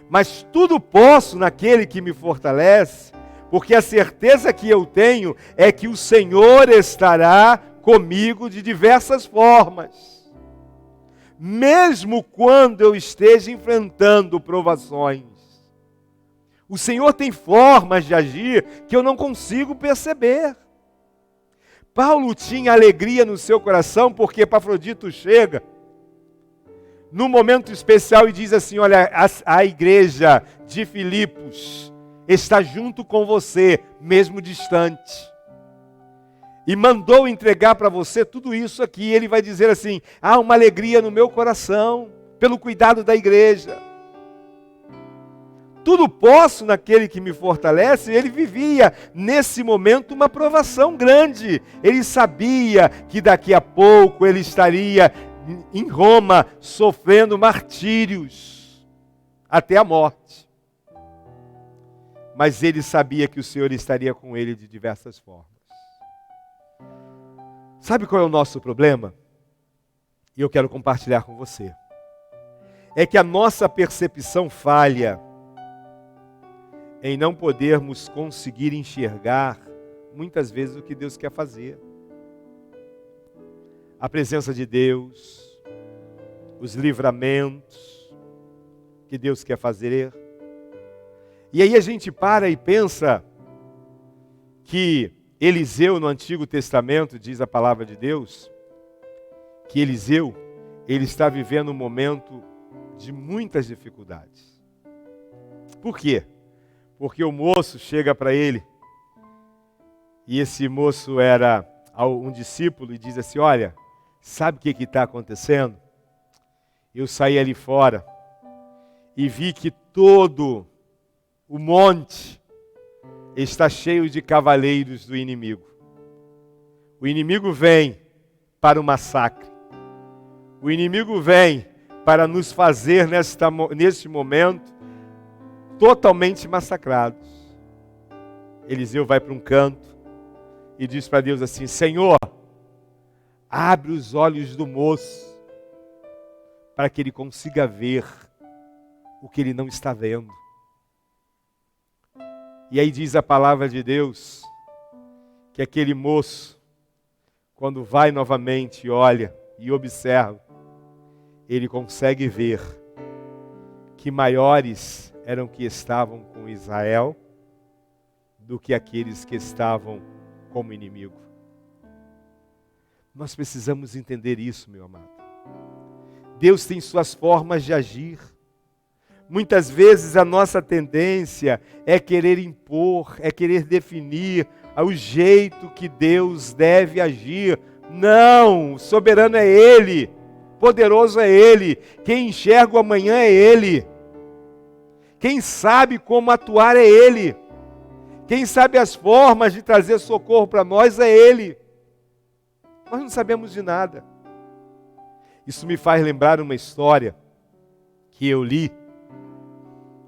Speaker 5: Mas tudo posso naquele que me fortalece, porque a certeza que eu tenho é que o Senhor estará comigo de diversas formas. Mesmo quando eu esteja enfrentando provações. O Senhor tem formas de agir que eu não consigo perceber. Paulo tinha alegria no seu coração porque Epafrodito chega num momento especial e diz assim: olha, a igreja de Filipos está junto com você, mesmo distante. E mandou entregar para você tudo isso aqui. Ele vai dizer assim: há uma alegria no meu coração, pelo cuidado da igreja. Tudo posso naquele que me fortalece. Ele vivia nesse momento uma provação grande. Ele sabia que daqui a pouco ele estaria em Roma sofrendo martírios até a morte. Mas ele sabia que o Senhor estaria com ele de diversas formas. Sabe qual é o nosso problema? E eu quero compartilhar com você. É que a nossa percepção falha em não podermos conseguir enxergar muitas vezes o que Deus quer fazer. A presença de Deus, os livramentos que Deus quer fazer. E aí a gente para e pensa que Eliseu no Antigo Testamento, diz a palavra de Deus, que Eliseu, ele está vivendo um momento de muitas dificuldades. Por quê? Porque o moço chega para ele, e esse moço era um discípulo, e diz assim: olha, sabe o que está acontecendo? Eu saí ali fora e vi que todo o monte está cheio de cavaleiros do inimigo. O inimigo vem para o massacre. O inimigo vem para nos fazer, neste momento, totalmente massacrados. Eliseu vai para um canto e diz para Deus assim: Senhor, abre os olhos do moço para que ele consiga ver o que ele não está vendo. E aí diz a palavra de Deus que aquele moço, quando vai novamente, olha e observa, ele consegue ver que maiores eram que estavam com Israel do que aqueles que estavam como inimigo. Nós precisamos entender isso, meu amado. Deus tem suas formas de agir. Muitas vezes a nossa tendência é querer impor, é querer definir o jeito que Deus deve agir. Não, soberano é Ele, poderoso é Ele, quem enxerga o amanhã é Ele, quem sabe como atuar é Ele, quem sabe as formas de trazer socorro para nós é Ele. Nós não sabemos de nada. Isso me faz lembrar uma história que eu li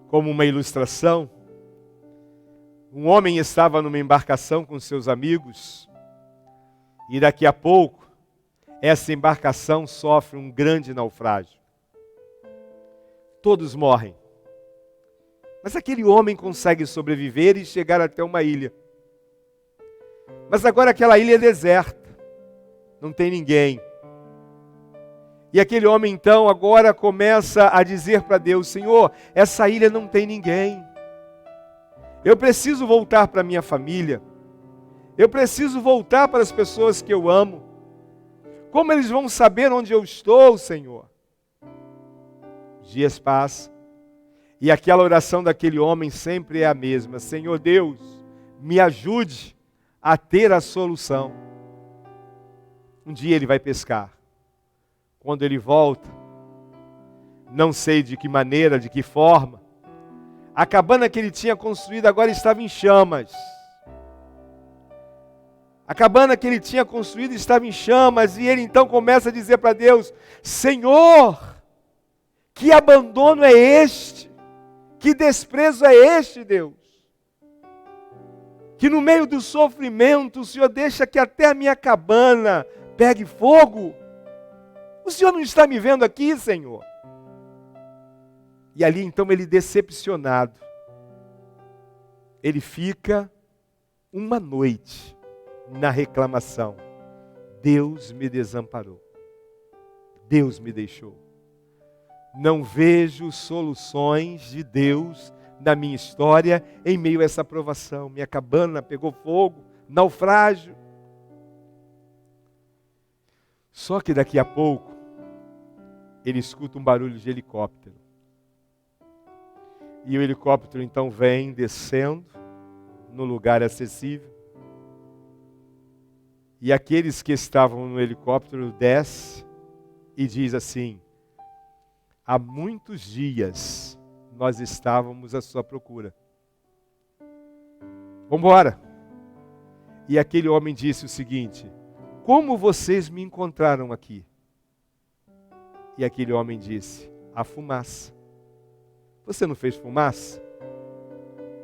Speaker 5: como uma ilustração. Um homem estava numa embarcação com seus amigos e daqui a pouco essa embarcação sofre um grande naufrágio. Todos morrem. Mas aquele homem consegue sobreviver e chegar até uma ilha. Mas agora aquela ilha é deserta. Não tem ninguém. E aquele homem então agora começa a dizer para Deus: Senhor, essa ilha não tem ninguém. Eu preciso voltar para minha família. Eu preciso voltar para as pessoas que eu amo. Como eles vão saber onde eu estou, Senhor? Os dias passam. E aquela oração daquele homem sempre é a mesma: Senhor Deus, me ajude a ter a solução. Um dia ele vai pescar. Quando ele volta, não sei de que maneira, de que forma, a cabana que ele tinha construído agora estava em chamas. A cabana que ele tinha construído estava em chamas, e ele então começa a dizer para Deus: Senhor, que abandono é este? Que desprezo é este, Deus? Que no meio do sofrimento o Senhor deixa que até a minha cabana pegue fogo? O Senhor não está me vendo aqui, Senhor? E ali então ele, decepcionado, ele fica uma noite na reclamação: Deus me desamparou, Deus me deixou. Não vejo soluções de Deus na minha história em meio a essa provação. Minha cabana pegou fogo, naufrágio. Só que daqui a pouco, ele escuta um barulho de helicóptero. E o helicóptero então vem descendo no lugar acessível. E aqueles que estavam no helicóptero descem e diz assim: há muitos dias nós estávamos à sua procura. Vamos embora. E aquele homem disse o seguinte: como vocês me encontraram aqui? E aquele homem disse: a fumaça. Você não fez fumaça?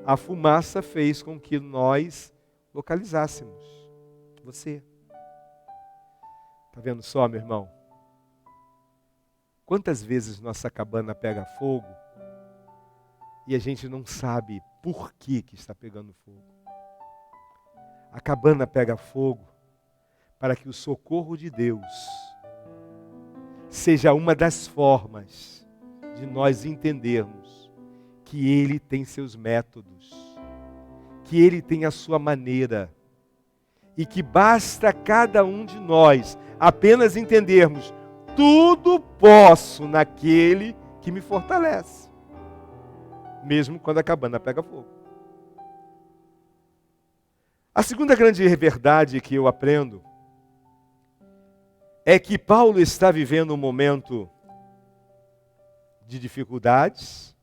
Speaker 5: A fumaça fez com que nós localizássemos você. Está vendo só, meu irmão? Quantas vezes nossa cabana pega fogo e a gente não sabe por que está pegando fogo? A cabana pega fogo para que o socorro de Deus seja uma das formas de nós entendermos que Ele tem seus métodos, que Ele tem a sua maneira, e que basta cada um de nós apenas entendermos: tudo posso naquele que me fortalece, mesmo quando a cabana pega fogo. A segunda grande verdade que eu aprendo é que Paulo está vivendo um momento de dificuldades,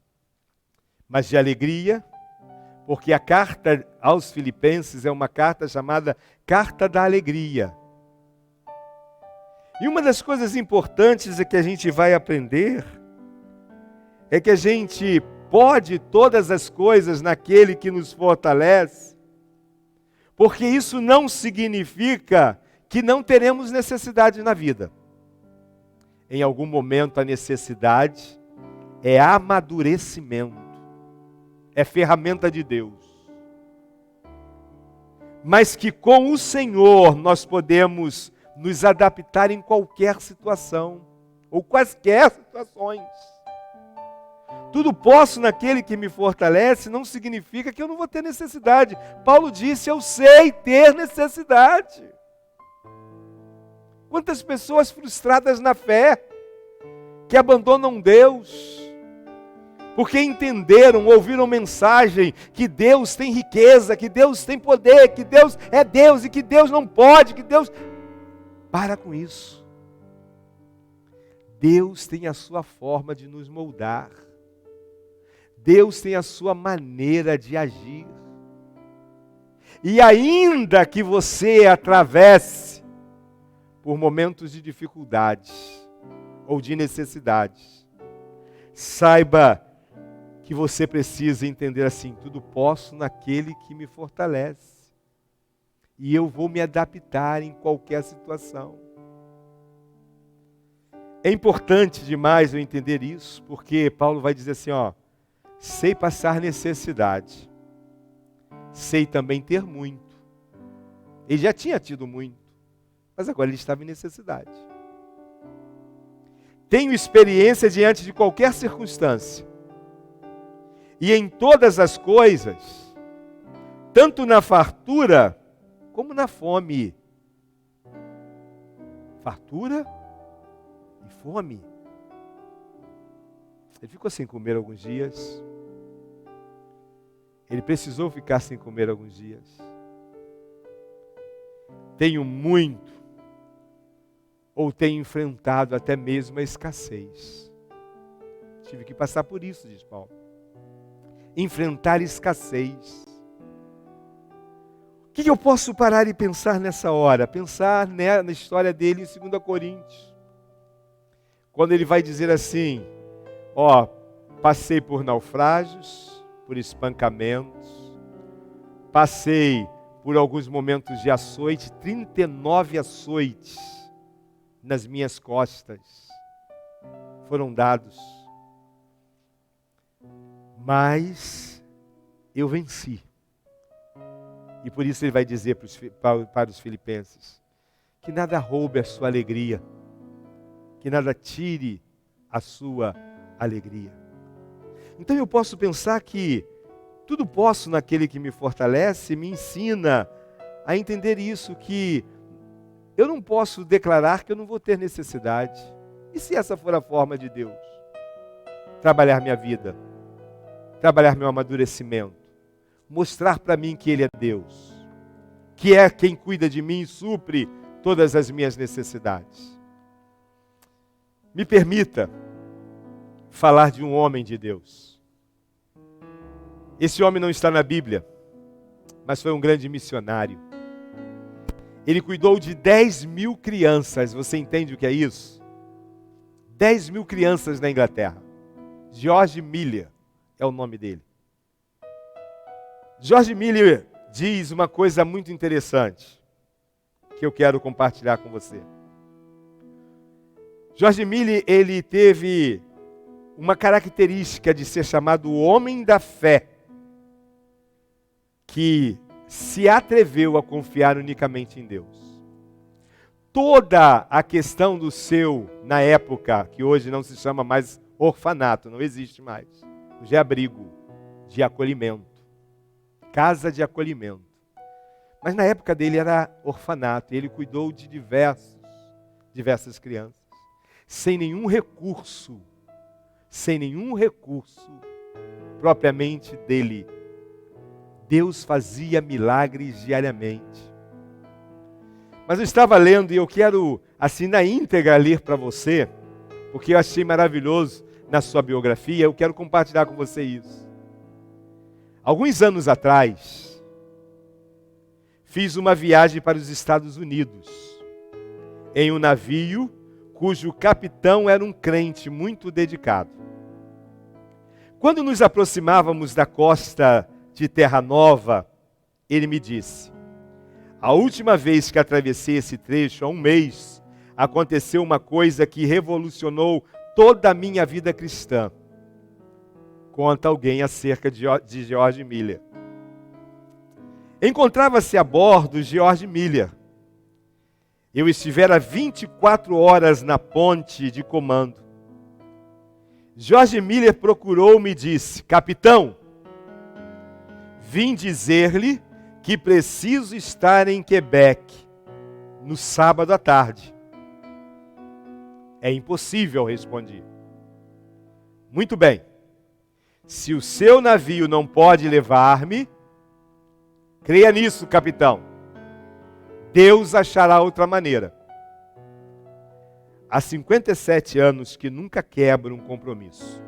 Speaker 5: mas de alegria, porque a carta aos Filipenses é uma carta chamada Carta da Alegria. E uma das coisas importantes que a gente vai aprender é que a gente pode todas as coisas naquele que nos fortalece, porque isso não significa que não teremos necessidade na vida. Em algum momento a necessidade é amadurecimento, é ferramenta de Deus. Mas que com o Senhor nós podemos nos adaptar em qualquer situação, ou quaisquer situações. Tudo posso naquele que me fortalece não significa que eu não vou ter necessidade. Paulo disse: eu sei ter necessidade. Quantas pessoas frustradas na fé, que abandonam Deus, porque entenderam, ouviram mensagem que Deus tem riqueza, que Deus tem poder, que Deus é Deus e que Deus não pode, que Deus... Para com isso. Deus tem a sua forma de nos moldar. Deus tem a sua maneira de agir. E ainda que você atravesse por momentos de dificuldades ou de necessidades, saiba que você precisa entender assim: tudo posso naquele que me fortalece. E eu vou me adaptar em qualquer situação. É importante demais eu entender isso, porque Paulo vai dizer assim, sei passar necessidade, sei também ter muito. Ele já tinha tido muito, mas agora ele estava em necessidade. Tenho experiência diante de qualquer circunstância. E em todas as coisas, tanto na fartura como na fome. Fartura e fome. Ele ficou sem comer alguns dias. Ele precisou ficar sem comer alguns dias. Tenho muito, ou tenho enfrentado até mesmo a escassez. Tive que passar por isso, diz Paulo. Enfrentar escassez. O que eu posso parar e pensar nessa hora? Pensar na história dele em 2 Coríntios. Quando ele vai dizer assim, passei por naufrágios, por espancamentos, passei por alguns momentos de açoite, 39 açoites nas minhas costas foram dados. Mas eu venci. E por isso ele vai dizer para os filipenses, que nada roube a sua alegria, que nada tire a sua alegria. Então eu posso pensar que tudo posso naquele que me fortalece, me ensina a entender isso, que eu não posso declarar que eu não vou ter necessidade. E se essa for a forma de Deus? Trabalhar minha vida, trabalhar meu amadurecimento, mostrar para mim que Ele é Deus, que é quem cuida de mim e supre todas as minhas necessidades. Me permita falar de um homem de Deus. Esse homem não está na Bíblia, mas foi um grande missionário. Ele cuidou de 10.000 crianças, você entende o que é isso? 10.000 crianças na Inglaterra. George Miller é o nome dele. George Miller diz uma coisa muito interessante, que eu quero compartilhar com você. George Miller, ele teve uma característica de ser chamado o homem da fé, que se atreveu a confiar unicamente em Deus. Toda a questão do seu, na época, que hoje não se chama mais orfanato, não existe mais. Hoje é abrigo de acolhimento, casa de acolhimento. Mas na época dele era orfanato, e ele cuidou de diversas crianças, sem nenhum recurso propriamente dele. Deus fazia milagres diariamente. Mas eu estava lendo e eu quero, assim, na íntegra, ler para você, porque eu achei maravilhoso na sua biografia, eu quero compartilhar com você isso. Alguns anos atrás, fiz uma viagem para os Estados Unidos, em um navio cujo capitão era um crente muito dedicado. Quando nos aproximávamos da costa de Terra Nova, ele me disse: a última vez que atravessei esse trecho, há um mês, aconteceu uma coisa que revolucionou toda a minha vida cristã. Conta alguém acerca de George Miller. Encontrava-se a bordo George Miller. Eu estivera 24 horas na ponte de comando. George Miller procurou-me e disse: capitão, vim dizer-lhe que preciso estar em Quebec no sábado à tarde. É impossível, respondi. Muito bem. Se o seu navio não pode levar-me, creia nisso, capitão. Deus achará outra maneira. Há 57 anos que nunca quebro um compromisso.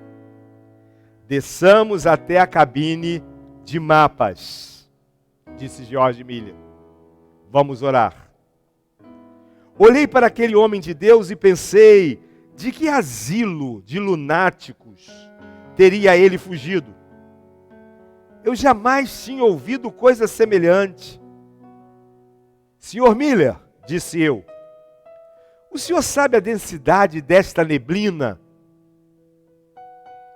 Speaker 5: Desçamos até a cabine de mapas, disse George Miller. Vamos orar. Olhei para aquele homem de Deus e pensei, de que asilo de lunáticos teria ele fugido? Eu jamais tinha ouvido coisa semelhante. Senhor Miller, disse eu, o senhor sabe a densidade desta neblina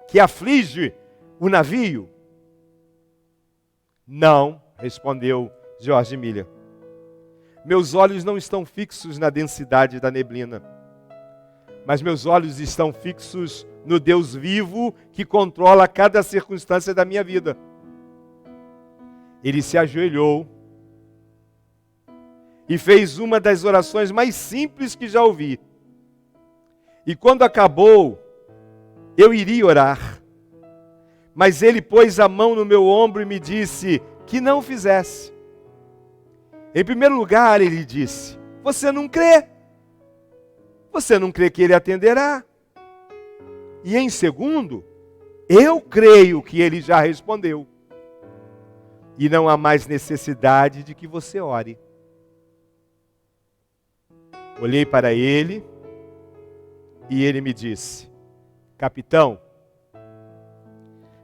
Speaker 5: que aflige o navio? Não, respondeu George Miller. Meus olhos não estão fixos na densidade da neblina, mas meus olhos estão fixos no Deus vivo que controla cada circunstância da minha vida. Ele se ajoelhou e fez uma das orações mais simples que já ouvi. E quando acabou, eu iria orar. Mas ele pôs a mão no meu ombro e me disse que não fizesse. Em primeiro lugar, ele disse: você não crê? Você não crê que ele atenderá? E em segundo, eu creio que ele já respondeu. E não há mais necessidade de que você ore. Olhei para ele e ele me disse: capitão,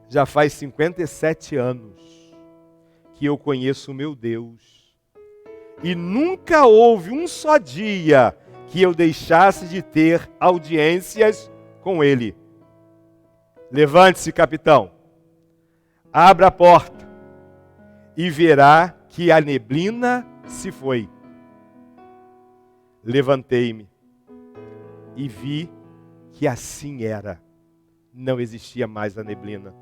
Speaker 5: já faz 57 anos que eu conheço o meu Deus e nunca houve um só dia que eu deixasse de ter audiências com ele. Levante-se, capitão, abra a porta e verá que a neblina se foi. Levantei-me e vi que assim era. não existia mais a neblina.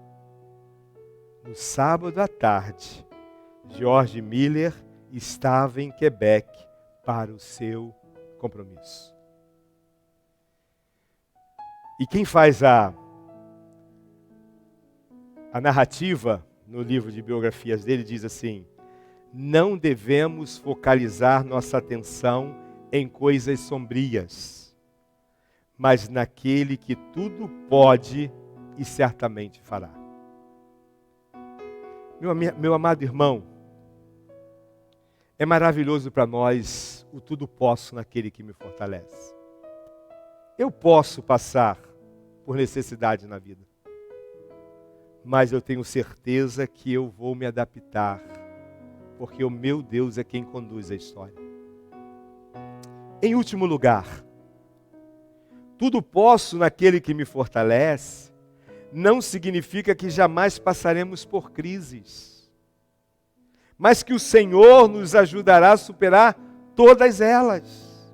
Speaker 5: No sábado à tarde, George Miller estava em Quebec para o seu compromisso. E quem faz a narrativa no livro de biografias dele diz assim: não devemos focalizar nossa atenção em coisas sombrias, mas naquele que tudo pode e certamente fará. Meu amado irmão, é maravilhoso para nós o tudo posso naquele que me fortalece. Eu posso passar por necessidade na vida, mas eu tenho certeza que eu vou me adaptar, porque o meu Deus é quem conduz a história. Em último lugar, tudo posso naquele que me fortalece não significa que jamais passaremos por crises, mas que o Senhor nos ajudará a superar todas elas.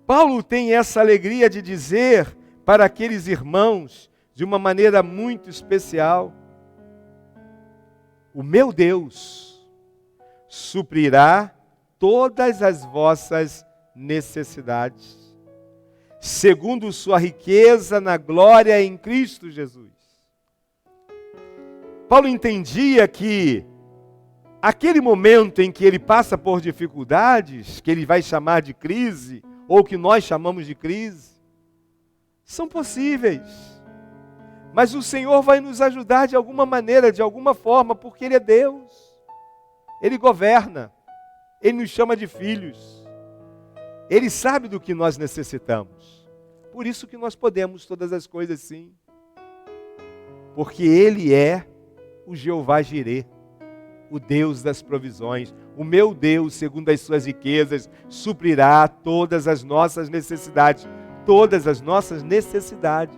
Speaker 5: Paulo tem essa alegria de dizer para aqueles irmãos, de uma maneira muito especial: o meu Deus suprirá todas as vossas necessidades, segundo sua riqueza na glória em Cristo Jesus. Paulo entendia que aquele momento em que ele passa por dificuldades, que ele vai chamar de crise, ou que nós chamamos de crise, são possíveis. Mas o Senhor vai nos ajudar de alguma maneira, de alguma forma, porque Ele é Deus. Ele governa. Ele nos chama de filhos. Ele sabe do que nós necessitamos. Por isso que nós podemos todas as coisas sim. Porque Ele é o Jeová Jirê, o Deus das provisões. O meu Deus, segundo as suas riquezas, suprirá todas as nossas necessidades. Todas as nossas necessidades.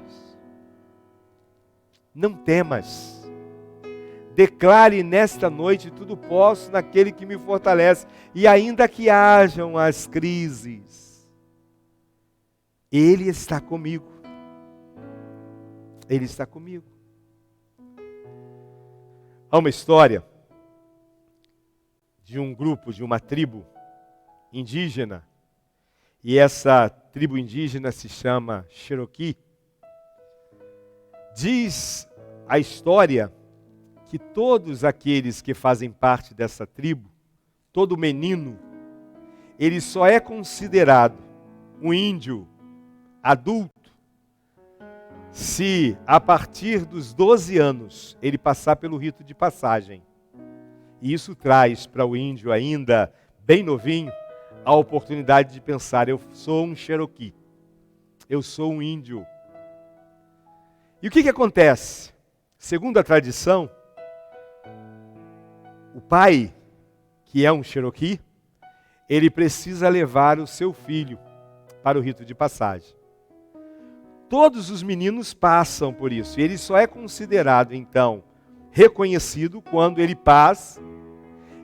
Speaker 5: Não temas. Declare nesta noite: tudo posso naquele que me fortalece. E ainda que hajam as crises, Ele está comigo. Ele está comigo. Há uma história de um grupo, de uma tribo indígena, e essa tribo indígena se chama Cherokee. Diz a história que todos aqueles que fazem parte dessa tribo, todo menino, ele só é considerado um índio adulto se a partir dos 12 anos ele passar pelo rito de passagem. E isso traz para o índio ainda bem novinho a oportunidade de pensar: eu sou um Cherokee, eu sou um índio. E o que acontece? Segundo a tradição, o pai, que é um Cherokee, ele precisa levar o seu filho para o rito de passagem. Todos os meninos passam por isso, e ele só é considerado, então, reconhecido quando ele passa.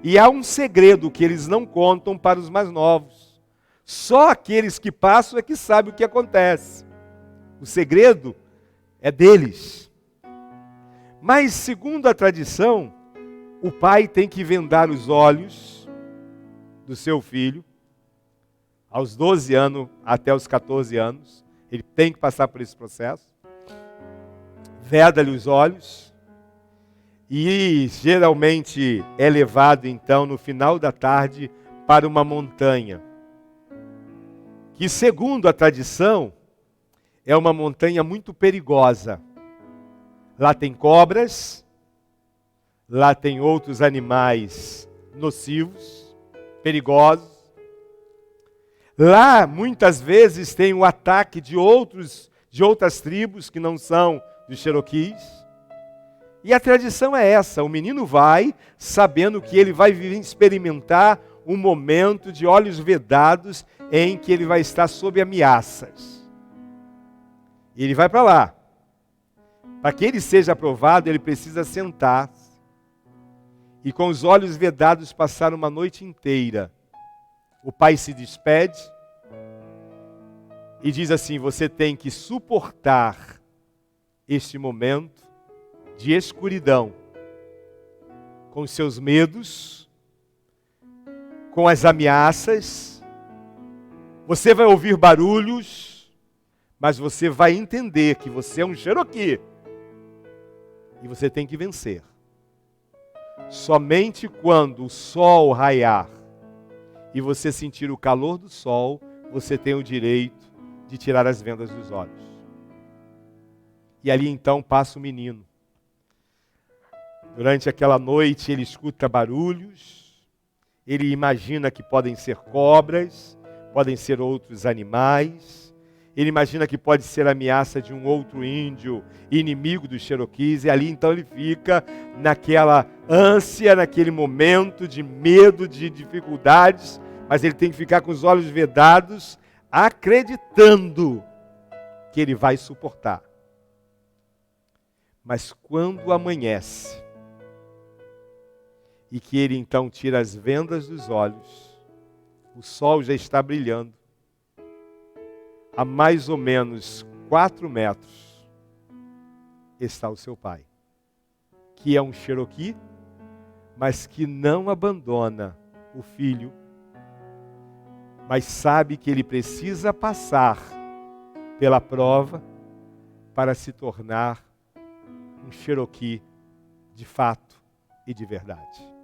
Speaker 5: E há um segredo que eles não contam para os mais novos. Só aqueles que passam é que sabem o que acontece. O segredo é deles. Mas, segundo a tradição, o pai tem que vendar os olhos do seu filho, aos 12 anos até os 14 anos. Ele tem que passar por esse processo. Veda-lhe os olhos. E geralmente é levado então no final da tarde para uma montanha, que segundo a tradição é uma montanha muito perigosa. Lá tem cobras, lá tem outros animais nocivos, perigosos. Lá muitas vezes tem o ataque de outras tribos que não são dos Cherokees. E a tradição é essa: o menino vai sabendo que ele vai experimentar um momento de olhos vedados em que ele vai estar sob ameaças. E ele vai para lá. Para que ele seja aprovado, ele precisa sentar-se e com os olhos vedados passar uma noite inteira. O pai se despede e diz assim: você tem que suportar este momento de escuridão, com os seus medos, com as ameaças. Você vai ouvir barulhos, mas você vai entender que você é um Cherokee e você tem que vencer. Somente quando o sol raiar e você sentir o calor do sol, você tem o direito de tirar as vendas dos olhos. E ali então passa o menino. Durante aquela noite ele escuta barulhos, ele imagina que podem ser cobras, podem ser outros animais, ele imagina que pode ser a ameaça de um outro índio inimigo dos Cherokees, e ali então ele fica naquela ânsia, naquele momento de medo, de dificuldades, mas ele tem que ficar com os olhos vedados, acreditando que ele vai suportar. Mas quando amanhece, e que ele então tira as vendas dos olhos, o sol já está brilhando, a mais ou menos 4 metros está o seu pai, que é um Cherokee, mas que não abandona o filho, mas sabe que ele precisa passar pela prova para se tornar um Cherokee de fato e de verdade.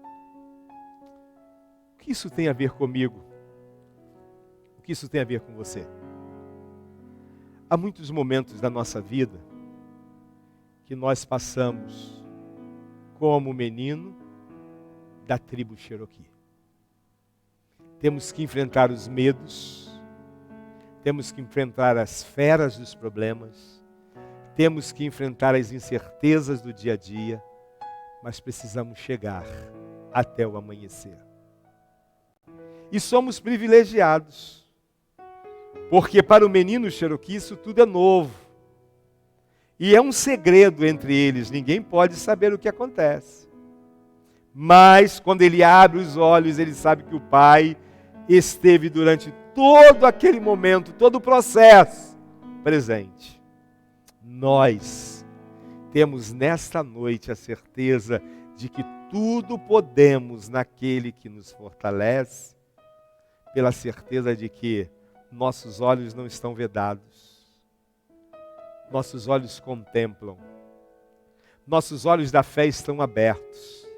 Speaker 5: O que isso tem a ver comigo? O que isso tem a ver com você? Há muitos momentos da nossa vida que nós passamos como menino da tribo Cherokee. Temos que enfrentar os medos, temos que enfrentar as feras dos problemas, temos que enfrentar as incertezas do dia a dia, mas precisamos chegar até o amanhecer. E somos privilegiados, porque para o menino Cherokee isso tudo é novo. E é um segredo entre eles, ninguém pode saber o que acontece. Mas quando ele abre os olhos, ele sabe que o pai esteve durante todo aquele momento, todo o processo presente. Nós temos nesta noite a certeza de que tudo podemos naquele que nos fortalece, pela certeza de que nossos olhos não estão vedados, nossos olhos contemplam, nossos olhos da fé estão abertos,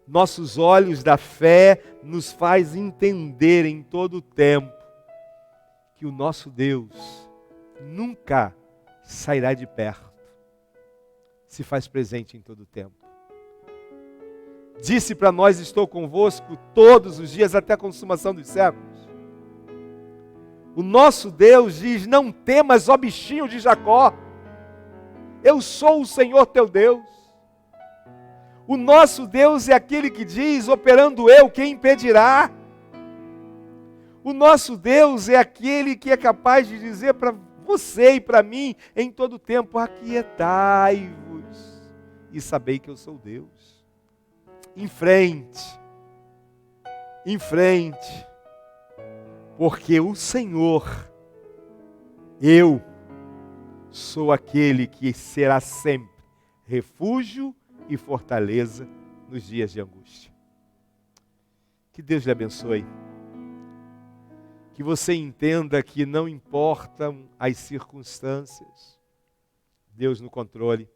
Speaker 5: nossos olhos da fé nos faz entender em todo o tempo que o nosso Deus nunca sairá de perto, se faz presente em todo o tempo. Disse para nós: estou convosco todos os dias até a consumação dos séculos. O nosso Deus diz: não temas, ó bichinho de Jacó, eu sou o Senhor teu Deus. O nosso Deus é aquele que diz: operando eu, quem impedirá? O nosso Deus é aquele que é capaz de dizer para você e para mim em todo o tempo: aquietai-vos e sabei que eu sou Deus. Em frente, porque o Senhor, eu sou aquele que será sempre refúgio e fortaleza nos dias de angústia. Que Deus lhe abençoe. Que você entenda que não importam as circunstâncias, Deus no controle.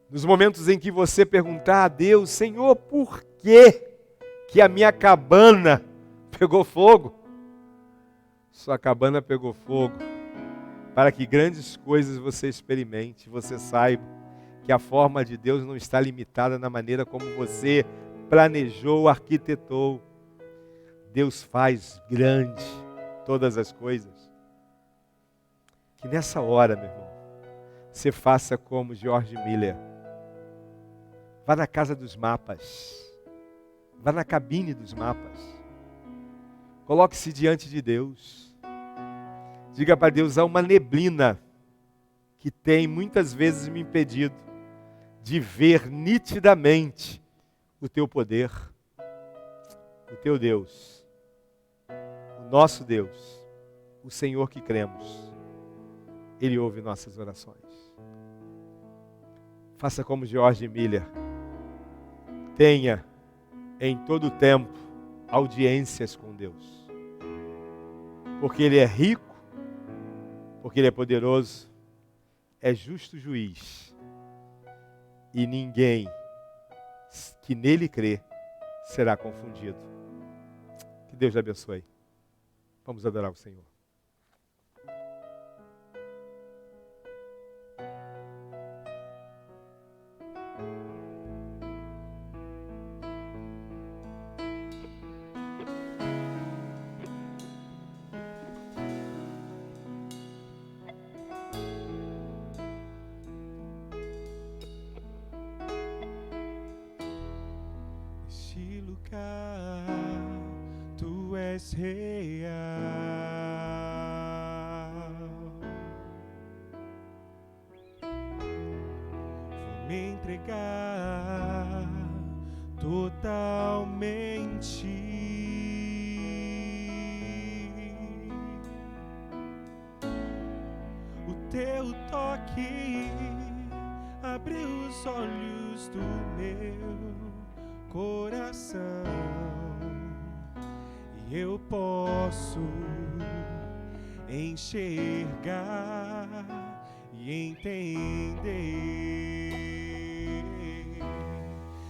Speaker 5: Nos momentos em que você perguntar a Deus: Senhor, por que a minha cabana pegou fogo? Sua cabana pegou fogo para que grandes coisas você experimente, você saiba que a forma de Deus não está limitada na maneira como você planejou, arquitetou. Deus faz grande todas as coisas. Que nessa hora, meu irmão, você faça como George Miller. Vá na casa dos mapas. Vá na cabine dos mapas. Coloque-se diante de Deus. Diga para Deus: há uma neblina que tem muitas vezes me impedido de ver nitidamente o teu poder, o teu Deus, o nosso Deus, o Senhor que cremos. Ele ouve nossas orações. Faça como George Miller. Tenha em todo o tempo audiências com Deus. Porque Ele é rico, porque Ele é poderoso, é justo juiz. E ninguém que nele crê será confundido. Que Deus te abençoe. Vamos adorar o Senhor.
Speaker 4: Tu és real, vou me entregar totalmente. O teu toque abriu os olhos do meu coração. Eu posso enxergar e entender.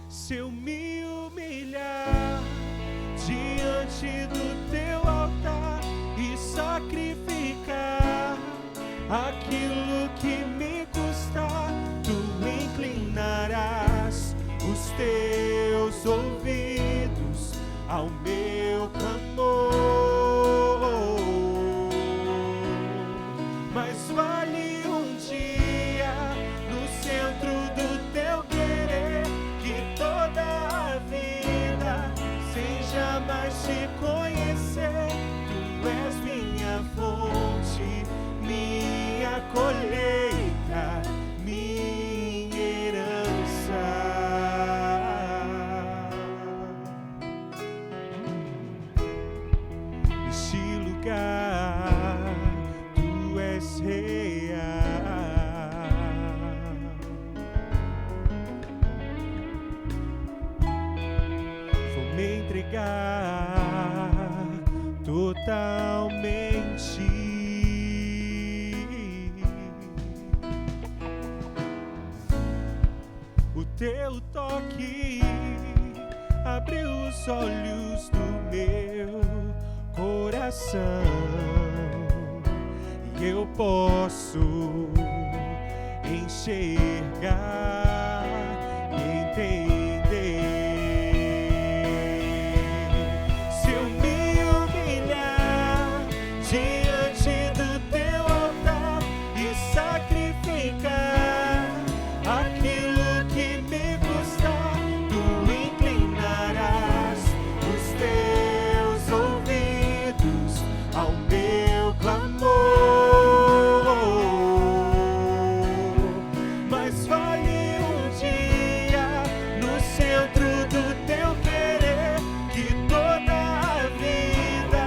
Speaker 4: Se eu me humilhar diante do teu altar e sacrificar aquilo que me custar, tu inclinarás os teus ouvidos ao meu clamor. Mas vale um dia no centro do teu querer, que toda a vida sem jamais te conhecer. Tu és minha fonte, minha colheita, minha herança. Tu és real, vou me entregar totalmente. O teu toque abriu os olhos do meu coração, e eu posso enxergar e entender. Se eu me humilhar diante do teu altar e sacrificar aquilo que me custar, tu inclinarás os teus ouvidos ao meu clamor. Mas vale um dia no centro do teu querer, que toda a vida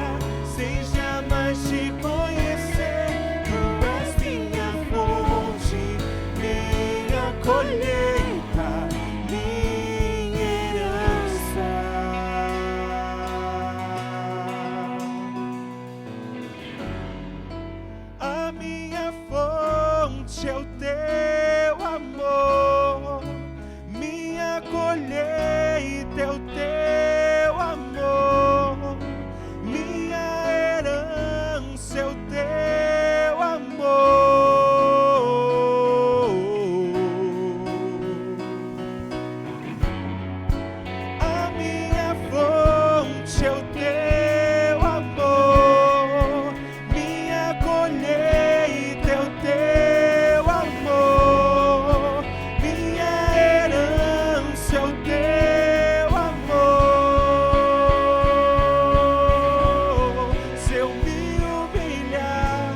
Speaker 4: sem jamais te conhecer. Tu és minha fonte, minha colheita, minha herança. A minha fonte é o teu amor, minha colheita é o teu amor, minha herança é o teu amor. A minha fonte é o teu amor, minha colheita é o teu amor, minha herança é o teu amor. Se eu me humilhar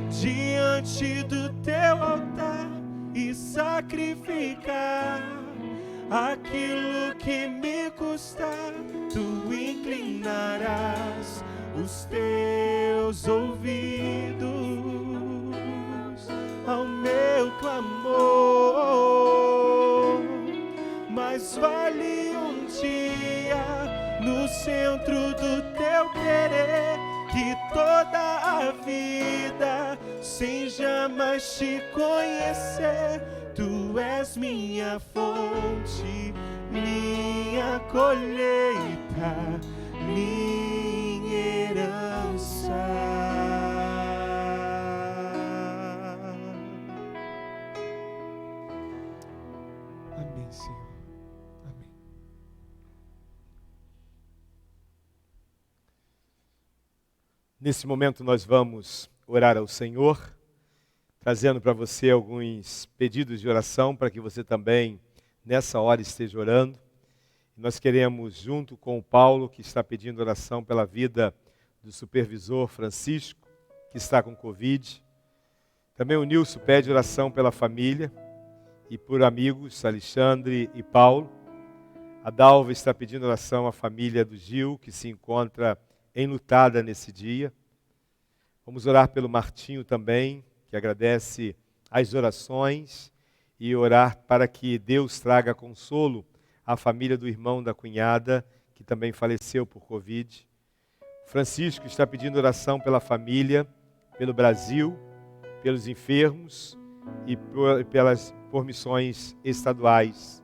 Speaker 4: diante do teu altar e sacrificar aquilo que me custar, tu inclinarás os teus ouvidos vale um dia no centro do teu querer, que toda a vida sem jamais te conhecer. Tu és minha fonte, minha colheita, minha herança.
Speaker 3: Amém, Senhor. Amém.
Speaker 5: Nesse momento nós vamos orar ao Senhor, trazendo para você alguns pedidos de oração para que você também nessa hora esteja orando. Nós queremos, junto com o Paulo, que está pedindo oração pela vida do supervisor Francisco, que está com Covid. Também o Nilson pede oração pela família e por amigos, Alexandre e Paulo. A Dalva está pedindo oração à família do Gil, que se encontra enlutada nesse dia. Vamos orar pelo Martinho também, que agradece as orações, e orar para que Deus traga consolo à família do irmão da cunhada, que também faleceu por Covid. Francisco está pedindo oração pela família, pelo Brasil, pelos enfermos e por missões estaduais.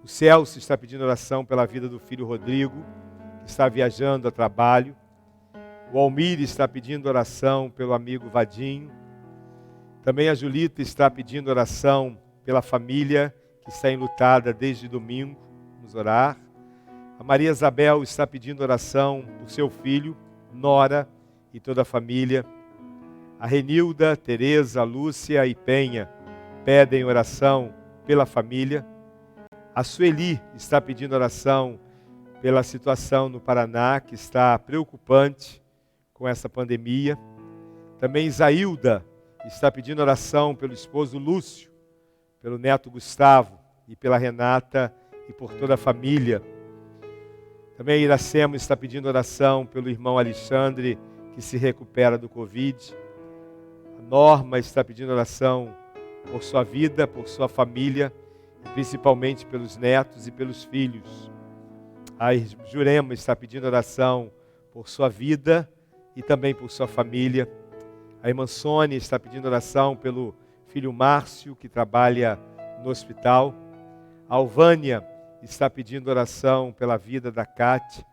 Speaker 5: O Celso está pedindo oração pela vida do filho Rodrigo, que está viajando a trabalho. O Almir está pedindo oração pelo amigo Vadinho. Também a Julita está pedindo oração pela família que está enlutada desde domingo. Vamos orar. A Maria Isabel está pedindo oração por seu filho, Nora e toda a família. A Renilda, Tereza, Lúcia e Penha pedem oração pela família. A Sueli está pedindo oração pela situação no Paraná, que está preocupante com essa pandemia. Também Isailda está pedindo oração pelo esposo Lúcio, pelo neto Gustavo e pela Renata e por toda a família. Também a Iracema está pedindo oração pelo irmão Alexandre, que se recupera do Covid. A Norma está pedindo oração por sua vida, por sua família, e principalmente pelos netos e pelos filhos. A Jurema está pedindo oração por sua vida e também por sua família. A irmã Sônia está pedindo oração pelo filho Márcio, que trabalha no hospital. A Alvânia está pedindo oração pela vida da Cátia,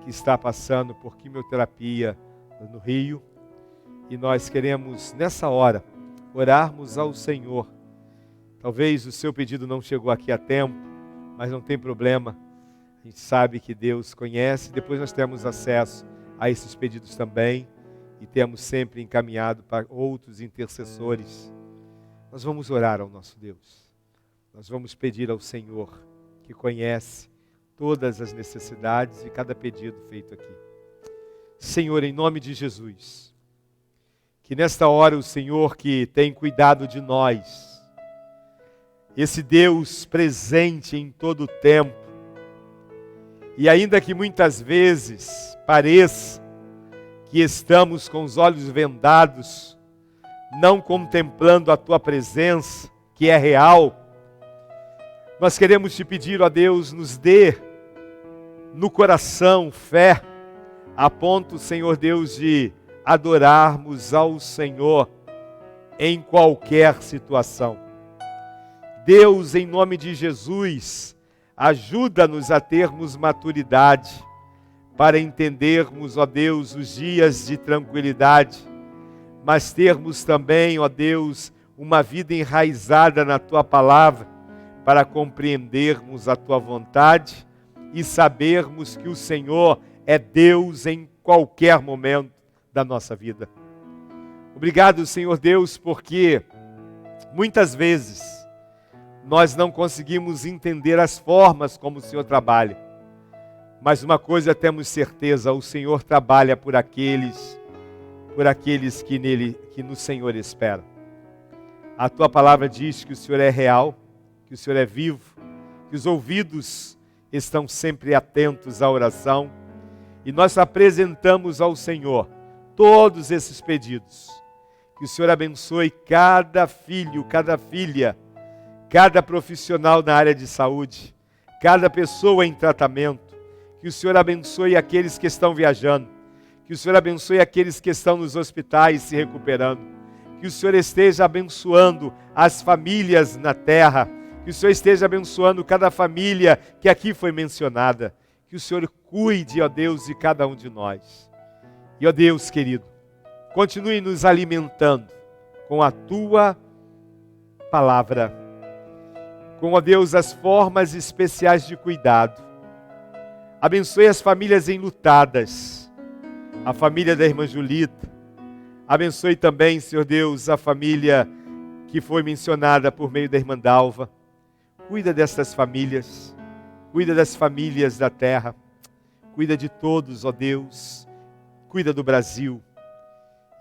Speaker 5: que está passando por quimioterapia no Rio. E nós queremos, nessa hora, orarmos ao Senhor. Talvez o seu pedido não chegou aqui a tempo, mas não tem problema. A gente sabe que Deus conhece, depois nós temos acesso a esses pedidos também, e temos sempre encaminhado para outros intercessores. Nós vamos orar ao nosso Deus. Nós vamos pedir ao Senhor, que conhece todas as necessidades e cada pedido feito aqui. Senhor, em nome de Jesus, que nesta hora o Senhor que tem cuidado de nós, esse Deus presente em todo o tempo, e ainda que muitas vezes pareça que estamos com os olhos vendados, não contemplando a Tua presença, que é real, nós queremos Te pedir, ó Deus, nos dê no coração fé, a ponto, Senhor Deus, de adorarmos ao Senhor em qualquer situação. Deus, em nome de Jesus, ajuda-nos a termos maturidade, para entendermos, ó Deus, os dias de tranquilidade, mas termos também, ó Deus, uma vida enraizada na Tua palavra, para compreendermos a Tua vontade e sabermos que o Senhor é Deus em qualquer momento da nossa vida. Obrigado, Senhor Deus, porque muitas vezes nós não conseguimos entender as formas como o Senhor trabalha. Mas uma coisa temos certeza, o Senhor trabalha por aqueles que no Senhor esperam. A Tua palavra diz que o Senhor é real, que o Senhor é vivo, que os ouvidos estão sempre atentos à oração, e nós apresentamos ao Senhor todos esses pedidos. Que o Senhor abençoe cada filho, cada filha, cada profissional na área de saúde, cada pessoa em tratamento, que o Senhor abençoe aqueles que estão viajando, que o Senhor abençoe aqueles que estão nos hospitais se recuperando, que o Senhor esteja abençoando as famílias na terra, que o Senhor esteja abençoando cada família que aqui foi mencionada, que o Senhor cuide, ó Deus, de cada um de nós. E, ó Deus querido, continue nos alimentando com a Tua palavra, com, ó Deus, as formas especiais de cuidado. Abençoe as famílias enlutadas, a família da irmã Julita. Abençoe também, Senhor Deus, a família que foi mencionada por meio da irmã Dalva. Cuida destas famílias, cuida das famílias da terra, cuida de todos, ó Deus, cuida do Brasil.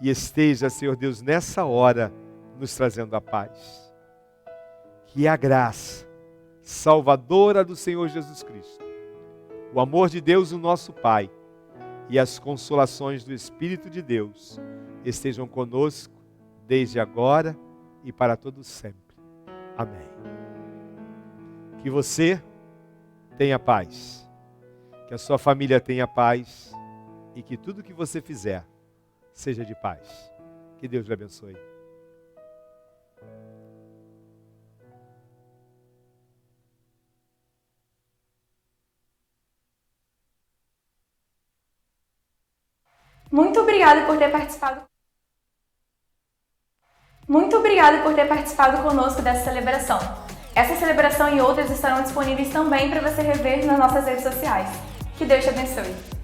Speaker 5: E esteja, Senhor Deus, nessa hora, nos trazendo a paz. Que a graça salvadora do Senhor Jesus Cristo, o amor de Deus, o nosso Pai, e as consolações do Espírito de Deus estejam conosco desde agora e para todo sempre. Amém. Que você tenha paz, que a sua família tenha paz e que tudo que você fizer seja de paz. Que Deus lhe abençoe.
Speaker 2: Muito obrigada por ter participado. Muito obrigada por ter participado conosco dessa celebração. Essa celebração e outras estarão disponíveis também para você rever nas nossas redes sociais. Que Deus te abençoe.